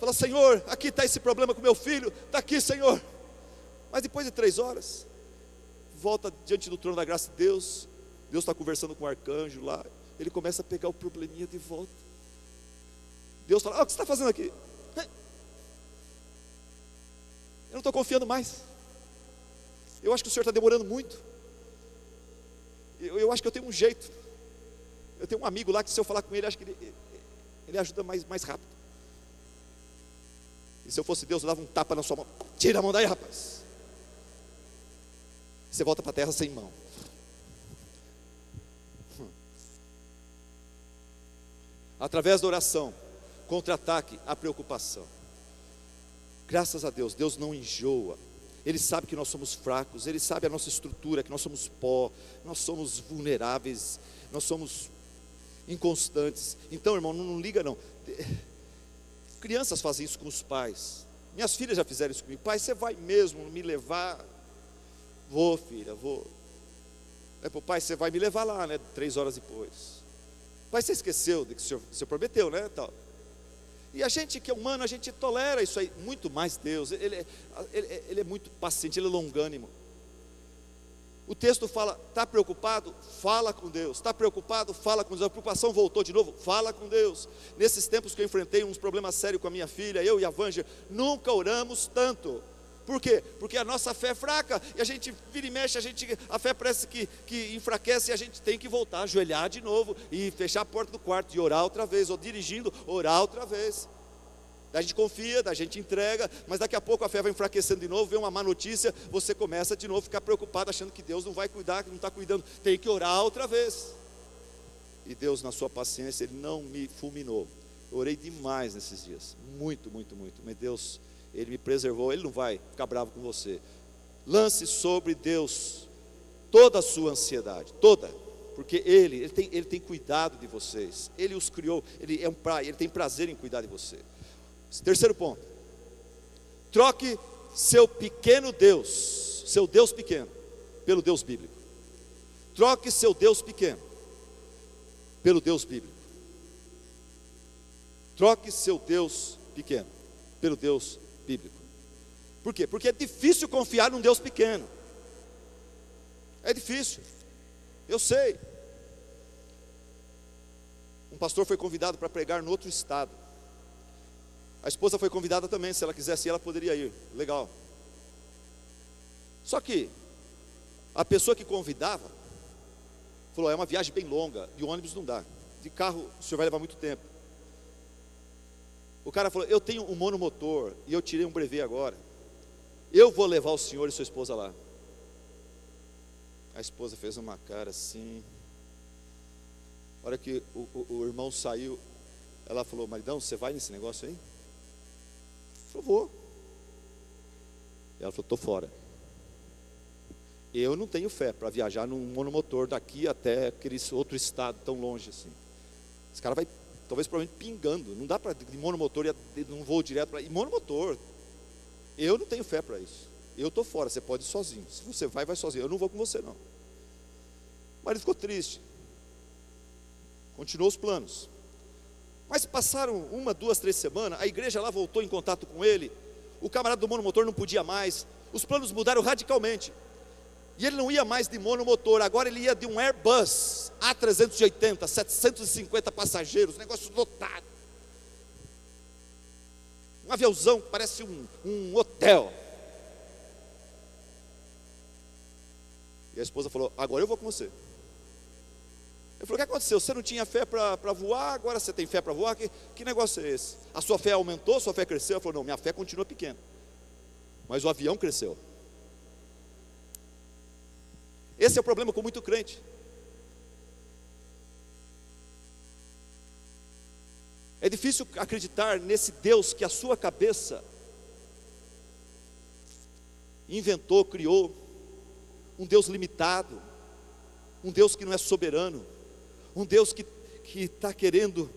fala: Senhor, aqui está esse problema com meu filho, está aqui, Senhor. Mas depois de 3 horas, volta diante do trono da graça de Deus. Deus está conversando com o arcanjo lá. Ele começa a pegar o probleminha de volta. Deus fala: o que você está fazendo aqui? Eu não estou confiando mais. Eu acho que o Senhor está demorando muito. Eu acho que eu tenho um jeito. Eu tenho um amigo lá que, se eu falar com ele, acho que ele ajuda mais rápido. E se eu fosse Deus, eu dava um tapa na sua mão. Tira a mão daí, rapaz. Você volta para a terra sem mão. Através da oração, contra-ataque a preocupação. Graças a Deus, Deus não enjoa. Ele sabe que nós somos fracos, Ele sabe a nossa estrutura, que nós somos pó, nós somos vulneráveis, nós somos inconstantes. Então, irmão, não liga não. Crianças fazem isso com os pais. Minhas filhas já fizeram isso comigo. Pai, você vai mesmo me levar? Vou, filha, vou. Pai, você vai me levar lá, né? 3 horas depois. Pai, você esqueceu de que o senhor prometeu, né? Tal. E a gente que é humano, a gente tolera isso aí. Muito mais Deus. Ele é muito paciente, Ele é longânimo. O texto fala: está preocupado? Fala com Deus. Está preocupado? Fala com Deus. A preocupação voltou de novo? Fala com Deus. Nesses tempos que eu enfrentei uns problemas sérios com a minha filha, eu e a Vângela, nunca oramos tanto. Por quê? Porque a nossa fé é fraca, e a gente vira e mexe, a fé parece que enfraquece, e a gente tem que voltar, ajoelhar de novo, e fechar a porta do quarto, e orar outra vez, ou dirigindo, orar outra vez. Daí a gente confia, daí a gente entrega, mas daqui a pouco a fé vai enfraquecendo de novo, vem uma má notícia, você começa de novo a ficar preocupado, achando que Deus não vai cuidar, que não está cuidando, tem que orar outra vez. E Deus, na sua paciência, Ele não me fulminou. Eu orei demais nesses dias, muito, mas Deus, Ele me preservou. Ele não vai ficar bravo com você. Lance sobre Deus toda a sua ansiedade, toda, porque Ele tem cuidado de vocês. Ele os criou, Ele tem prazer em cuidar de você. Terceiro ponto: troque seu pequeno Deus, seu Deus pequeno, pelo Deus bíblico. Troque seu Deus pequeno pelo Deus bíblico. Troque seu Deus pequeno pelo Deus bíblico. Por quê? Porque é difícil confiar num Deus pequeno. É difícil, eu sei. Um pastor foi convidado para pregar no outro estado. A esposa foi convidada também, se ela quisesse ir, ela poderia ir, legal. Só que a pessoa que convidava falou: é uma viagem bem longa, de ônibus não dá, de carro o senhor vai levar muito tempo. O cara falou: eu tenho um monomotor e eu tirei um brevet agora, eu vou levar o senhor e sua esposa lá. A esposa fez uma cara assim. A hora que o irmão saiu, ela falou: maridão, você vai nesse negócio aí? Eu vou. Ela falou: estou fora. Eu não tenho fé para viajar num monomotor daqui até aquele outro estado tão longe assim. Esse cara vai, talvez, provavelmente pingando. Não dá para de monomotor e não vou direto para monomotor. Eu não tenho fé para isso. Eu estou fora, você pode ir sozinho. Se você vai sozinho. Eu não vou com você não. O marido ficou triste. Continuou os planos. Mas passaram 1, 2, 3 semanas, a igreja lá voltou em contato com ele, o camarada do monomotor não podia mais, os planos mudaram radicalmente, e ele não ia mais de monomotor, agora ele ia de um Airbus A380, 750 passageiros, negócio lotado, um aviãozão que parece um hotel. E a esposa falou: agora eu vou com você. Ele falou: o que aconteceu? Você não tinha fé para voar, agora você tem fé para voar? Que negócio é esse? A sua fé aumentou, a sua fé cresceu? Ele falou: não, minha fé continua pequena, mas o avião cresceu. Esse é o problema com muito crente. É difícil acreditar nesse Deus que a sua cabeça inventou, criou, um Deus limitado, um Deus que não é soberano, um Deus que está querendo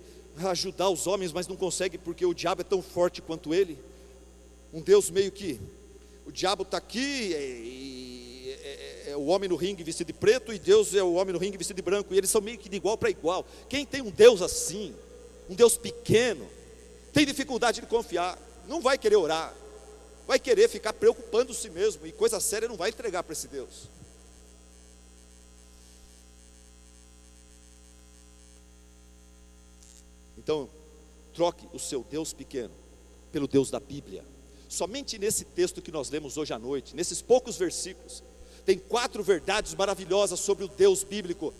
ajudar os homens, mas não consegue porque o diabo é tão forte quanto ele. Um Deus meio que, o diabo está aqui, é o homem no ringue vestido de preto, e Deus é o homem no ringue vestido de branco, e eles são meio que de igual para igual. Quem tem um Deus assim, um Deus pequeno, tem dificuldade de confiar, não vai querer orar, vai querer ficar preocupando-se mesmo, e coisa séria não vai entregar para esse Deus. Então, troque o seu Deus pequeno pelo Deus da Bíblia. Somente nesse texto que nós lemos hoje à noite, nesses poucos versículos, tem 4 verdades maravilhosas sobre o Deus bíblico.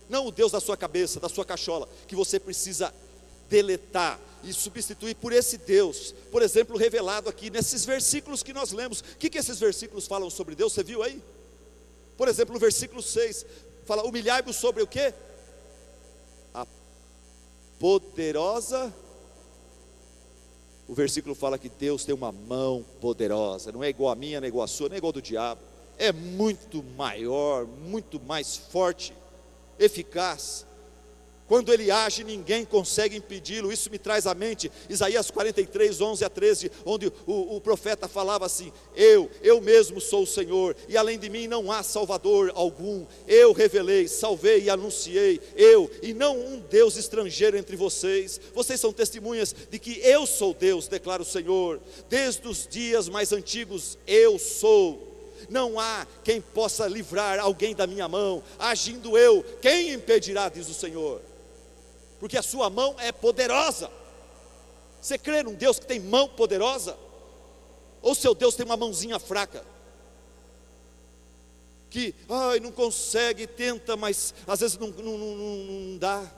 Não o Deus da sua cabeça, da sua cachola, que você precisa deletar e substituir por esse Deus, por exemplo, revelado aqui nesses versículos que nós lemos. O que esses versículos falam sobre Deus? Você viu aí? Por exemplo, no versículo 6, fala: humilhai-vos sobre o quê? A poderosa. O versículo fala que Deus tem uma mão poderosa, não é igual a minha, não é igual a sua, não é igual a do diabo, é muito maior, muito mais forte, eficaz. Quando ele age, ninguém consegue impedi-lo. Isso me traz à mente Isaías 43, 11 a 13, onde o profeta falava assim: eu mesmo sou o Senhor, e além de mim não há Salvador algum. Eu revelei, salvei e anunciei, eu, e não um Deus estrangeiro entre vocês. Vocês são testemunhas de que eu sou Deus, declara o Senhor. Desde os dias mais antigos eu sou. Não há quem possa livrar alguém da minha mão. Agindo eu, quem impedirá, diz o Senhor? Porque a sua mão é poderosa. Você crê num Deus que tem mão poderosa? Ou seu Deus tem uma mãozinha fraca? Que, não consegue, tenta, mas às vezes não dá.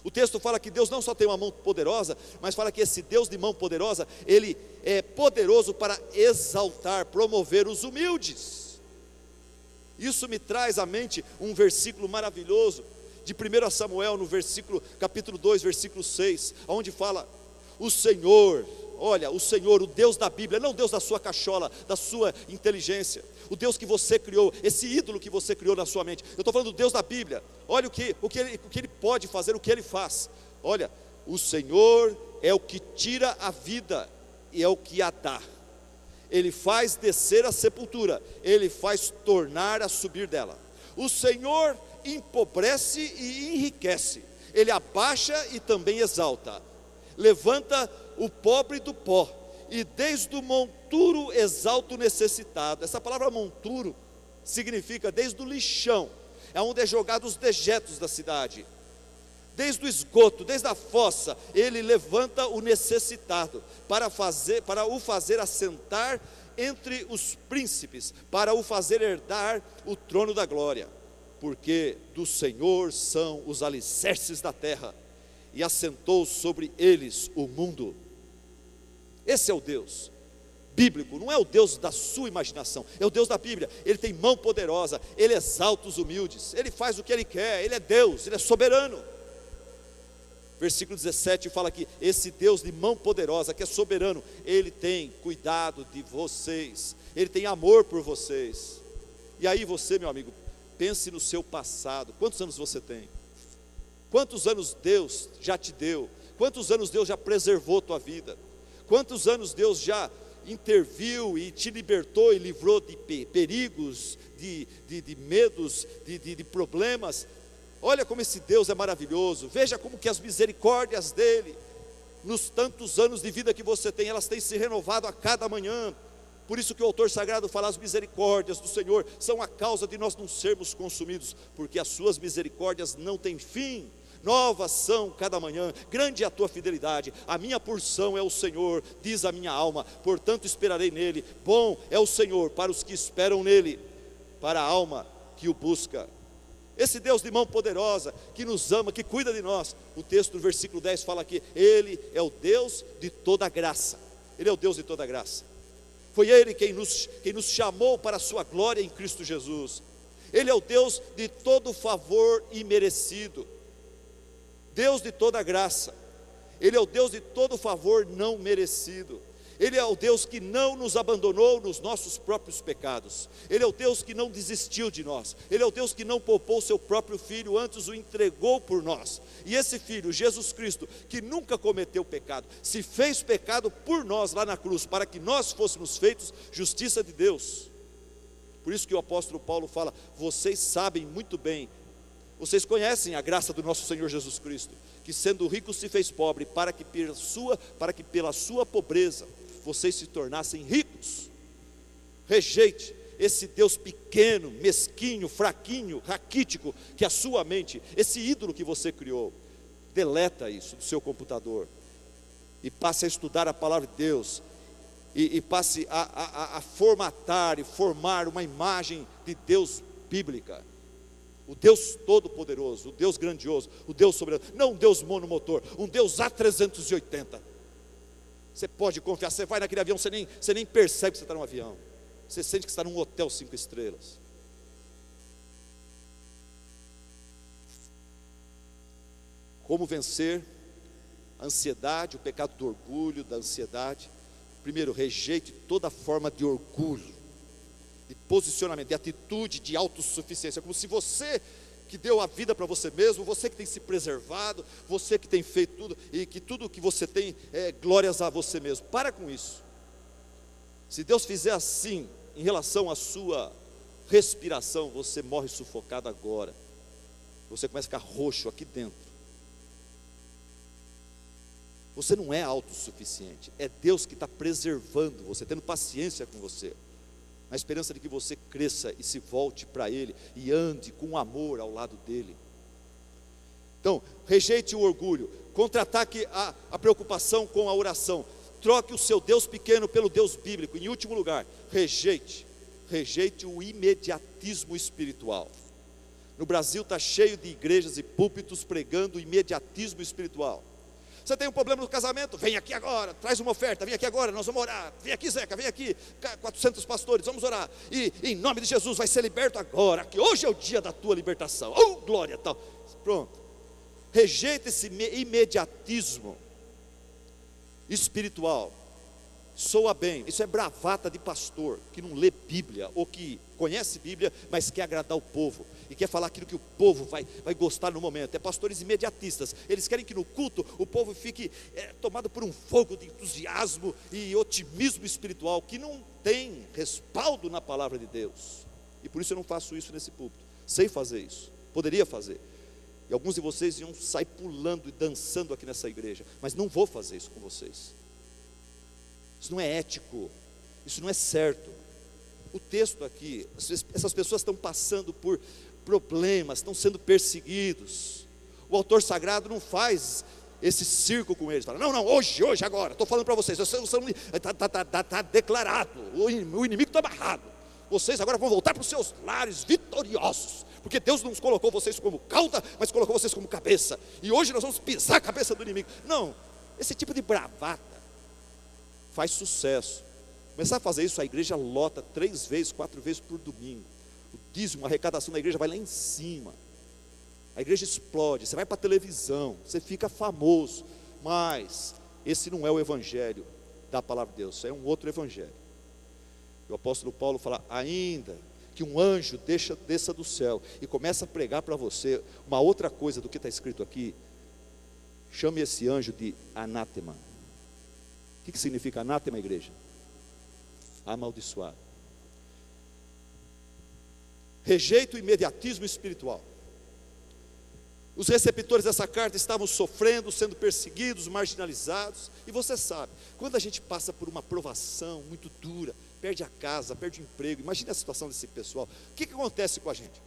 O texto fala que Deus não só tem uma mão poderosa, mas fala que esse Deus de mão poderosa, Ele é poderoso para exaltar, promover os humildes. Isso me traz à mente um versículo maravilhoso, de 1 Samuel, no capítulo 2, versículo 6, onde fala: o Senhor, olha, o Senhor, o Deus da Bíblia, não o Deus da sua cachola, da sua inteligência, o Deus que você criou, esse ídolo que você criou na sua mente. Eu estou falando do Deus da Bíblia. Olha o que ele pode fazer, o que Ele faz. Olha, o Senhor é o que tira a vida e é o que a dá. Ele faz descer a sepultura, Ele faz tornar a subir dela. O Senhor empobrece e enriquece, Ele abaixa e também exalta, levanta o pobre do pó, e desde o monturo exalta o necessitado. Essa palavra monturo significa desde o lixão, é onde é jogado os dejetos da cidade, desde o esgoto, desde a fossa, Ele levanta o necessitado, para o fazer assentar entre os príncipes, para o fazer herdar o trono da glória. Porque do Senhor são os alicerces da terra, e assentou sobre eles o mundo. Esse é o Deus bíblico, não é o Deus da sua imaginação, é o Deus da Bíblia. Ele tem mão poderosa, Ele exalta os humildes, Ele faz o que Ele quer, Ele é Deus, Ele é soberano. Versículo 17 fala que esse Deus de mão poderosa, que é soberano, Ele tem cuidado de vocês, Ele tem amor por vocês. E aí você, meu amigo, pense no seu passado. Quantos anos você tem? Quantos anos Deus já te deu? Quantos anos Deus já preservou tua vida? Quantos anos Deus já interviu e te libertou e livrou de perigos, de medos, de problemas? Olha como esse Deus é maravilhoso. Veja como que as misericórdias dele, nos tantos anos de vida que você tem, elas têm se renovado a cada manhã. Por isso que o autor sagrado fala: as misericórdias do Senhor são a causa de nós não sermos consumidos, porque as suas misericórdias não têm fim, novas são cada manhã, grande é a tua fidelidade. A minha porção é o Senhor, diz a minha alma, portanto esperarei nele. Bom é o Senhor para os que esperam nele, para a alma que o busca. Esse Deus de mão poderosa, que nos ama, que cuida de nós. O texto do versículo 10 fala que Ele é o Deus de toda graça. Ele é o Deus de toda graça. Foi Ele quem nos chamou para a sua glória em Cristo Jesus. Ele é o Deus de todo favor imerecido, Deus de toda graça. Ele é o Deus de todo favor não merecido. Ele é o Deus que não nos abandonou nos nossos próprios pecados. Ele é o Deus que não desistiu de nós. Ele é o Deus que não poupou o seu próprio Filho, antes o entregou por nós. E esse Filho, Jesus Cristo, que nunca cometeu pecado, se fez pecado por nós lá na cruz, para que nós fôssemos feitos justiça de Deus. Por isso que o apóstolo Paulo fala: vocês sabem muito bem, vocês conhecem a graça do nosso Senhor Jesus Cristo, que sendo rico se fez pobre, para que pela sua pobreza vocês se tornassem ricos. Rejeite esse Deus pequeno, mesquinho, fraquinho, raquítico, que é a sua mente, esse ídolo que você criou. Deleta isso do seu computador e passe a estudar a palavra de Deus, e passe a formatar e formar uma imagem de Deus bíblica, o Deus todo-poderoso, o Deus grandioso, o Deus soberano, não um Deus monomotor, um Deus A380. Você pode confiar, você vai naquele avião, você nem percebe que você está num avião, você sente que está num hotel 5 estrelas. Como vencer a ansiedade, o pecado do orgulho, da ansiedade? Primeiro, rejeite toda forma de orgulho, de posicionamento, de atitude, de autossuficiência, como se você que deu a vida para você mesmo, você que tem se preservado, você que tem feito tudo, e que tudo que você tem é glórias a você mesmo. Para com isso. Se Deus fizer assim, em relação à sua respiração, você morre sufocado agora, você começa a ficar roxo aqui dentro. Você não é autossuficiente, é Deus que está preservando você, tendo paciência com você, na esperança de que você cresça e se volte para Ele, e ande com amor ao lado dEle. Então, rejeite o orgulho, contra-ataque a preocupação com a oração, troque o seu Deus pequeno pelo Deus bíblico. Em último lugar, rejeite o imediatismo espiritual. No Brasil está cheio de igrejas e púlpitos pregando o imediatismo espiritual. Você tem um problema no casamento? Vem aqui agora, traz uma oferta, vem aqui agora, nós vamos orar. Vem aqui, Zeca, vem aqui, 400 pastores, vamos orar. E em nome de Jesus vai ser liberto agora, que hoje é o dia da tua libertação. Oh, glória, tal. Pronto. Rejeita esse imediatismo espiritual. Soa bem, isso é bravata de pastor que não lê Bíblia, ou que conhece Bíblia, mas quer agradar o povo, e quer falar aquilo que o povo vai gostar no momento. É pastores imediatistas, eles querem que no culto o povo fique tomado por um fogo de entusiasmo e otimismo espiritual, que não tem respaldo na palavra de Deus. E por isso eu não faço isso nesse púlpito. Sei fazer isso, poderia fazer, e alguns de vocês iam sair pulando e dançando aqui nessa igreja, mas não vou fazer isso com vocês. Isso não é ético, isso não é certo. O texto aqui, essas pessoas estão passando por problemas, estão sendo perseguidos. O autor sagrado não faz esse circo com eles, fala, não, hoje, agora, estou falando para vocês, está declarado, o inimigo está amarrado, vocês agora vão voltar para os seus lares vitoriosos, porque Deus não colocou vocês como cauda, mas colocou vocês como cabeça, e hoje nós vamos pisar a cabeça do inimigo. Não, esse tipo de bravata faz sucesso. Começar a fazer isso, a igreja lota 3 vezes, 4 vezes por domingo. O dízimo, a arrecadação da igreja vai lá em cima. A igreja explode, você vai para a televisão, você fica famoso. Mas esse não é o evangelho da palavra de Deus, é um outro evangelho. O apóstolo Paulo fala, ainda que um anjo desça do céu e começa a pregar para você uma outra coisa do que está escrito aqui, chame esse anjo de anátema. O que significa anátema, igreja? Amaldiçoado. Rejeita o imediatismo espiritual. Os receptores dessa carta estavam sofrendo, sendo perseguidos, marginalizados. E você sabe, quando a gente passa por uma provação muito dura, perde a casa, perde o emprego, imagine a situação desse pessoal. O que acontece com a gente?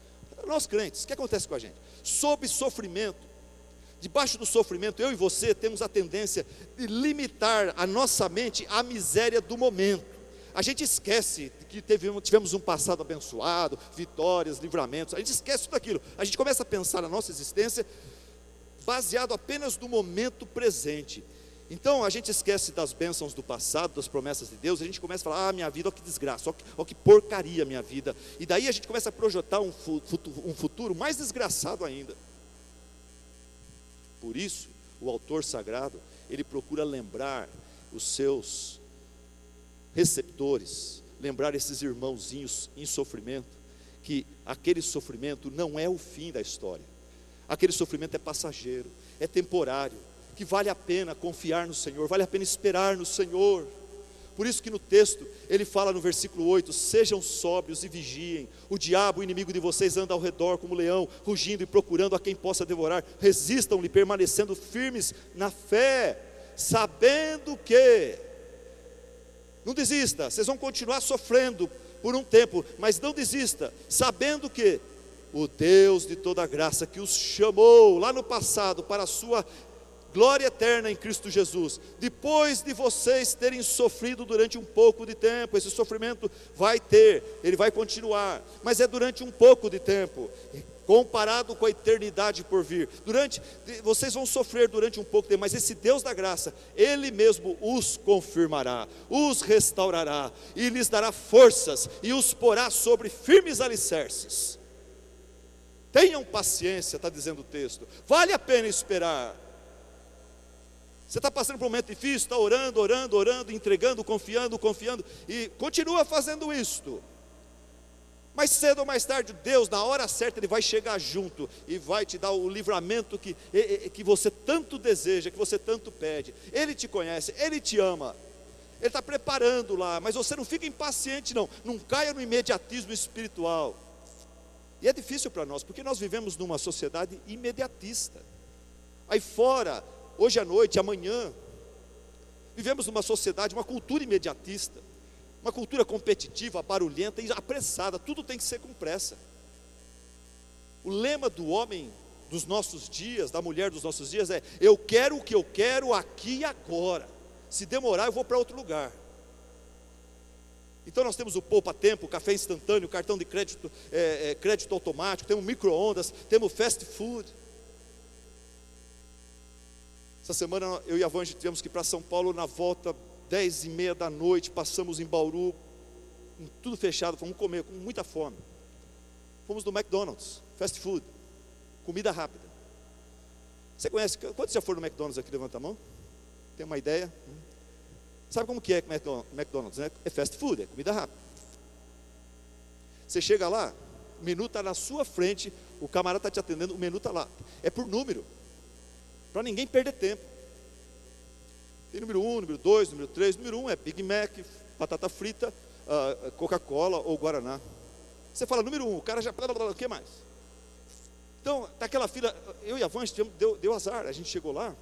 Nós crentes, o que acontece com a gente? Sob sofrimento, debaixo do sofrimento, eu e você temos a tendência de limitar a nossa mente à miséria do momento. A gente esquece que tivemos um passado abençoado, vitórias, livramentos, a gente esquece tudo aquilo. A gente começa a pensar na nossa existência baseado apenas no momento presente. Então a gente esquece das bênçãos do passado, das promessas de Deus, a gente começa a falar, minha vida, olha que desgraça, olha que porcaria minha vida. E daí a gente começa a projetar um futuro mais desgraçado ainda. Por isso, o autor sagrado, ele procura lembrar os seus receptores, lembrar esses irmãozinhos em sofrimento, que aquele sofrimento não é o fim da história, aquele sofrimento é passageiro, é temporário, que vale a pena confiar no Senhor, vale a pena esperar no Senhor. Por isso que no texto, ele fala no versículo 8, sejam sóbrios e vigiem, o diabo, o inimigo de vocês, anda ao redor como leão, rugindo e procurando a quem possa devorar, resistam-lhe, permanecendo firmes na fé, sabendo que Não desista, vocês vão continuar sofrendo por um tempo, mas não desista, sabendo que o Deus de toda graça que os chamou lá no passado para a sua glória eterna em Cristo Jesus, depois de vocês terem sofrido durante um pouco de tempo, esse sofrimento ele vai continuar, mas é durante um pouco de tempo, comparado com a eternidade por vir. Vocês vão sofrer durante um pouco de tempo, mas esse Deus da graça, Ele mesmo os confirmará, os restaurará, e lhes dará forças, e os porá sobre firmes alicerces. Tenham paciência, está dizendo o texto, vale a pena esperar. Você está passando por um momento difícil, está orando, entregando, confiando, e continua fazendo isto. Mas cedo ou mais tarde, Deus, na hora certa, Ele vai chegar junto e vai te dar o livramento que você tanto deseja, que você tanto pede. Ele te conhece, Ele te ama, Ele está preparando lá, mas você não fica impaciente não caia no imediatismo espiritual. E é difícil para nós, porque nós vivemos numa sociedade imediatista. Aí fora, hoje à noite, amanhã, vivemos numa sociedade, uma cultura imediatista. Uma cultura competitiva, barulhenta e apressada, tudo tem que ser com pressa. O lema do homem dos nossos dias, da mulher dos nossos dias é: eu quero o que eu quero aqui e agora, se demorar eu vou para outro lugar. Então nós temos o poupa-tempo, o café instantâneo, cartão de crédito, crédito automático, temos micro-ondas, temos fast food. Essa semana eu e a Vange tivemos que ir para São Paulo, na volta 10h30 da noite, passamos em Bauru, tudo fechado, fomos comer com muita fome. Fomos no McDonald's, fast food, comida rápida. Você conhece, quantos já foram no McDonald's aqui? Levanta a mão. Tem uma ideia? Sabe como que é McDonald's, né? É fast food, é comida rápida. Você chega lá, o menu está na sua frente, o camarada está te atendendo, o menu está lá. É por número, para ninguém perder tempo. Tem número 1, número 2, número 3. Número 1 é Big Mac, batata frita, Coca-Cola ou Guaraná. Você fala número 1, o cara já... O que mais? Então, daquela fila, eu e a Vange deu azar. A gente chegou lá.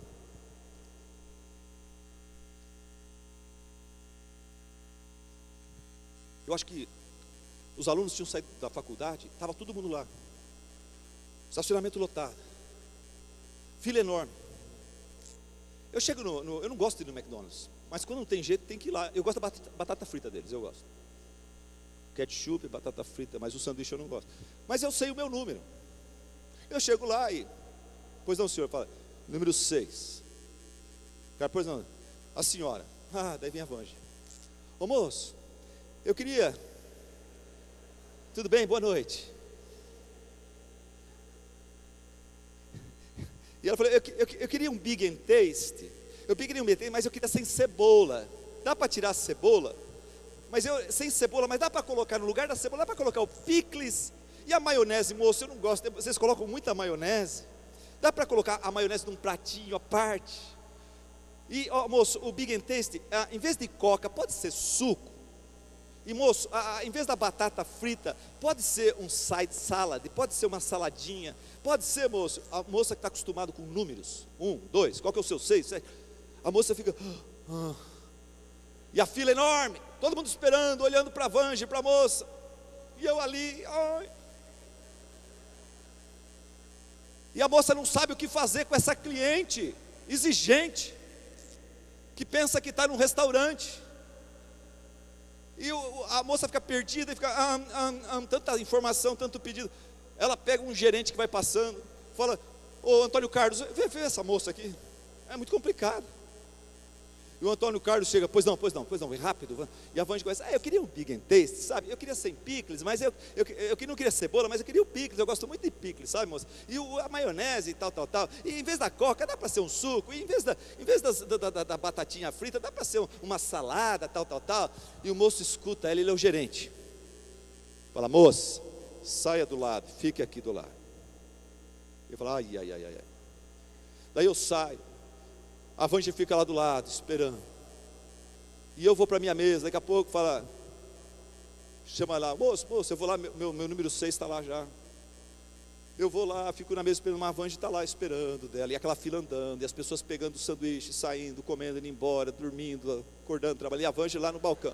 Eu acho que os alunos tinham saído da faculdade, estava todo mundo lá. Estacionamento lotado. Fila enorme. Eu chego eu não gosto de ir no McDonald's, mas quando não tem jeito tem que ir lá. Eu gosto da batata frita deles, eu gosto. Ketchup, batata frita, mas o sanduíche eu não gosto. Mas eu sei o meu número. Eu chego lá e... Pois não, senhor, fala, número 6. Cara, pois não, a senhora. Daí vem a Vange. Ô moço, eu queria... Tudo bem? Boa noite. E ela falou, eu queria um Big and Taste. Eu queria um Big and Taste, mas eu queria sem cebola. Dá para tirar a cebola? Sem cebola, mas dá para colocar no lugar da cebola, dá para colocar o picles e a maionese, moço, eu não gosto. Vocês colocam muita maionese. Dá para colocar a maionese num pratinho à parte. E, moço, o Big and Taste, em vez de coca, pode ser suco. E moço, em vez da batata frita, pode ser um side salad, pode ser uma saladinha, pode ser, moço, a moça que está acostumada com números, 1, 2, qual que é o seu 6, 7, a moça fica, e a fila enorme, todo mundo esperando, olhando para a Vange, para a moça, e eu ali, e a moça não sabe o que fazer com essa cliente exigente, que pensa que está num restaurante. E a moça fica perdida e fica tanta informação, tanto pedido. Ela pega um gerente que vai passando, fala, ô Antônio Carlos, vê essa moça aqui, é muito complicado. E o Antônio Carlos chega, pois não, vem rápido. E a Vange começa, eu queria um Big and Taste, sabe? Eu queria sem picles, mas eu não queria cebola, mas eu queria o picles, eu gosto muito de picles, sabe, moça? E a maionese e tal. E em vez da coca, dá para ser um suco. E em vez da batatinha frita, dá para ser uma salada, tal. E o moço escuta ela, ele é o gerente. Fala, moça, saia do lado, fique aqui do lado. Eu falo, ai. Daí eu saio. A Vange fica lá do lado, esperando. E eu vou para a minha mesa, daqui a pouco fala, chama lá, moço, eu vou lá, meu número 6 está lá já. Eu vou lá, fico na mesa esperando, uma Vange está lá esperando dela, e aquela fila andando, e as pessoas pegando o sanduíche, saindo, comendo, indo embora, dormindo, acordando, trabalhando, e a Vange lá no balcão,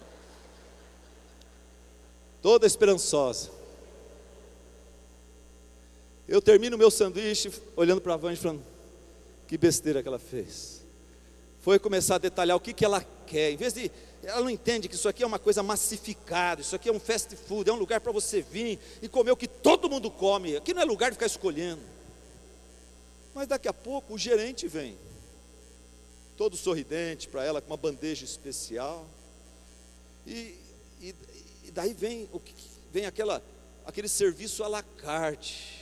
toda esperançosa. Eu termino o meu sanduíche, olhando para a Vange, falando, que besteira que ela fez. Foi começar a detalhar o que ela quer, em vez de, ela não entende que isso aqui é uma coisa massificada, isso aqui é um fast food, é um lugar para você vir e comer o que todo mundo come, aqui não é lugar de ficar escolhendo. Mas daqui a pouco o gerente vem, todo sorridente para ela, com uma bandeja especial, e daí vem aquele serviço à la carte.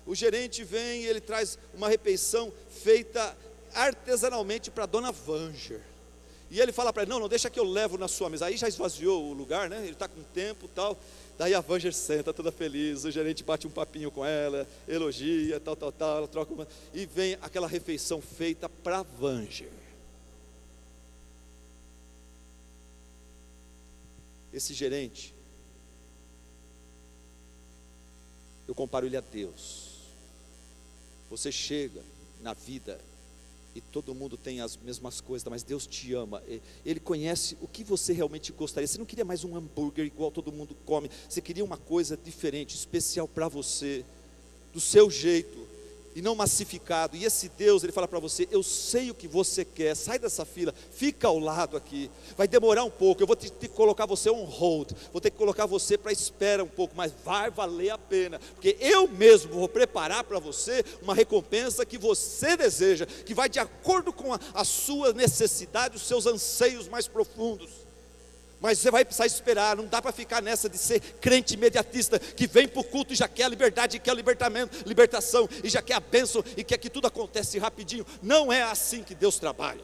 O gerente vem e ele traz uma refeição feita artesanalmente para a dona Vanger. E ele fala para ela, não, deixa que eu levo na sua mesa. Aí já esvaziou o lugar, né? Ele está com tempo e tal. Daí a Vanger senta toda feliz, o gerente bate um papinho com ela, elogia, tal, ela troca uma... E vem aquela refeição feita para a Vanger. Esse gerente, eu comparo ele a Deus. Você chega na vida e todo mundo tem as mesmas coisas, mas Deus te ama, Ele conhece o que você realmente gostaria. Você não queria mais um hambúrguer igual todo mundo come, você queria uma coisa diferente, especial para você, do seu jeito, e não massificado. E esse Deus, Ele fala para você, eu sei o que você quer, sai dessa fila, fica ao lado aqui, vai demorar um pouco, eu vou ter que colocar você on hold, vou ter que colocar você para espera um pouco, mas vai valer a pena, porque eu mesmo vou preparar para você uma recompensa que você deseja, que vai de acordo com a sua necessidade, os seus anseios mais profundos. Mas você vai precisar esperar, não dá para ficar nessa de ser crente imediatista, que vem para o culto e já quer a liberdade, quer a libertação, e já quer a bênção, e quer que tudo acontece rapidinho. Não é assim que Deus trabalha.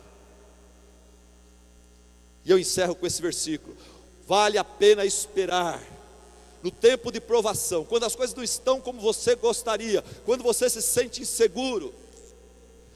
E eu encerro com esse versículo, vale a pena esperar, no tempo de provação, quando as coisas não estão como você gostaria, quando você se sente inseguro,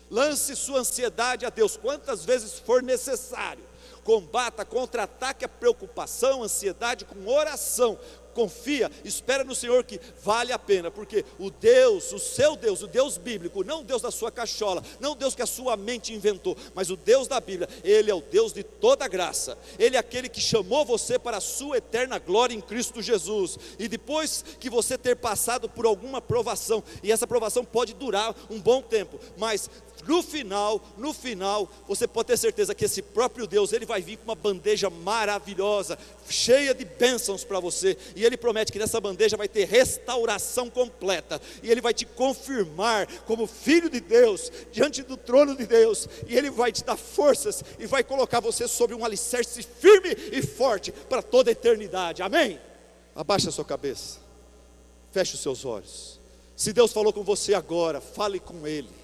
lance sua ansiedade a Deus, quantas vezes for necessário. Combata, contra-ataque a preocupação, a ansiedade com oração. Confia, espera no Senhor que vale a pena, porque o Deus, o seu Deus, o Deus bíblico, não o Deus da sua cachola, não o Deus que a sua mente inventou, mas o Deus da Bíblia, Ele é o Deus de toda graça, Ele é aquele que chamou você para a sua eterna glória em Cristo Jesus, e depois que você ter passado por alguma provação, e essa provação pode durar um bom tempo, mas no final, você pode ter certeza que esse próprio Deus, Ele vai vir com uma bandeja maravilhosa, cheia de bênçãos para você, e Ele promete que nessa bandeja vai ter restauração completa, e Ele vai te confirmar como filho de Deus, diante do trono de Deus, e Ele vai te dar forças, e vai colocar você sobre um alicerce firme e forte, para toda a eternidade, amém? Abaixa a sua cabeça, feche os seus olhos, se Deus falou com você agora, fale com Ele.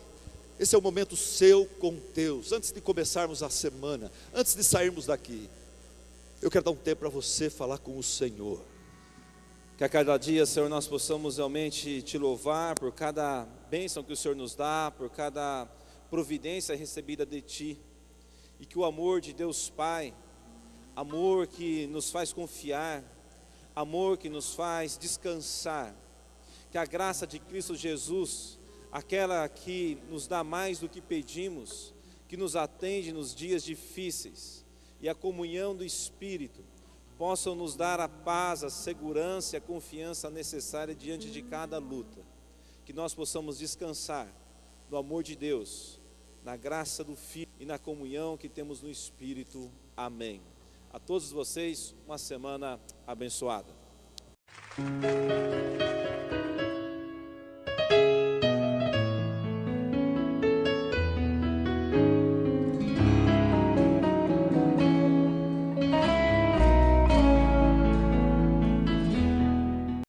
Esse é o momento seu com Deus. Antes de começarmos a semana, antes de sairmos daqui, eu quero dar um tempo para você falar com o Senhor. Que a cada dia, Senhor, nós possamos realmente te louvar por cada bênção que o Senhor nos dá, por cada providência recebida de Ti. E que o amor de Deus Pai, amor que nos faz confiar, amor que nos faz descansar, que a graça de Cristo Jesus, aquela que nos dá mais do que pedimos, que nos atende nos dias difíceis, e a comunhão do Espírito, possam nos dar a paz, a segurança e a confiança necessária diante de cada luta, que nós possamos descansar no amor de Deus, na graça do Filho e na comunhão que temos no Espírito, amém. A todos vocês, uma semana abençoada.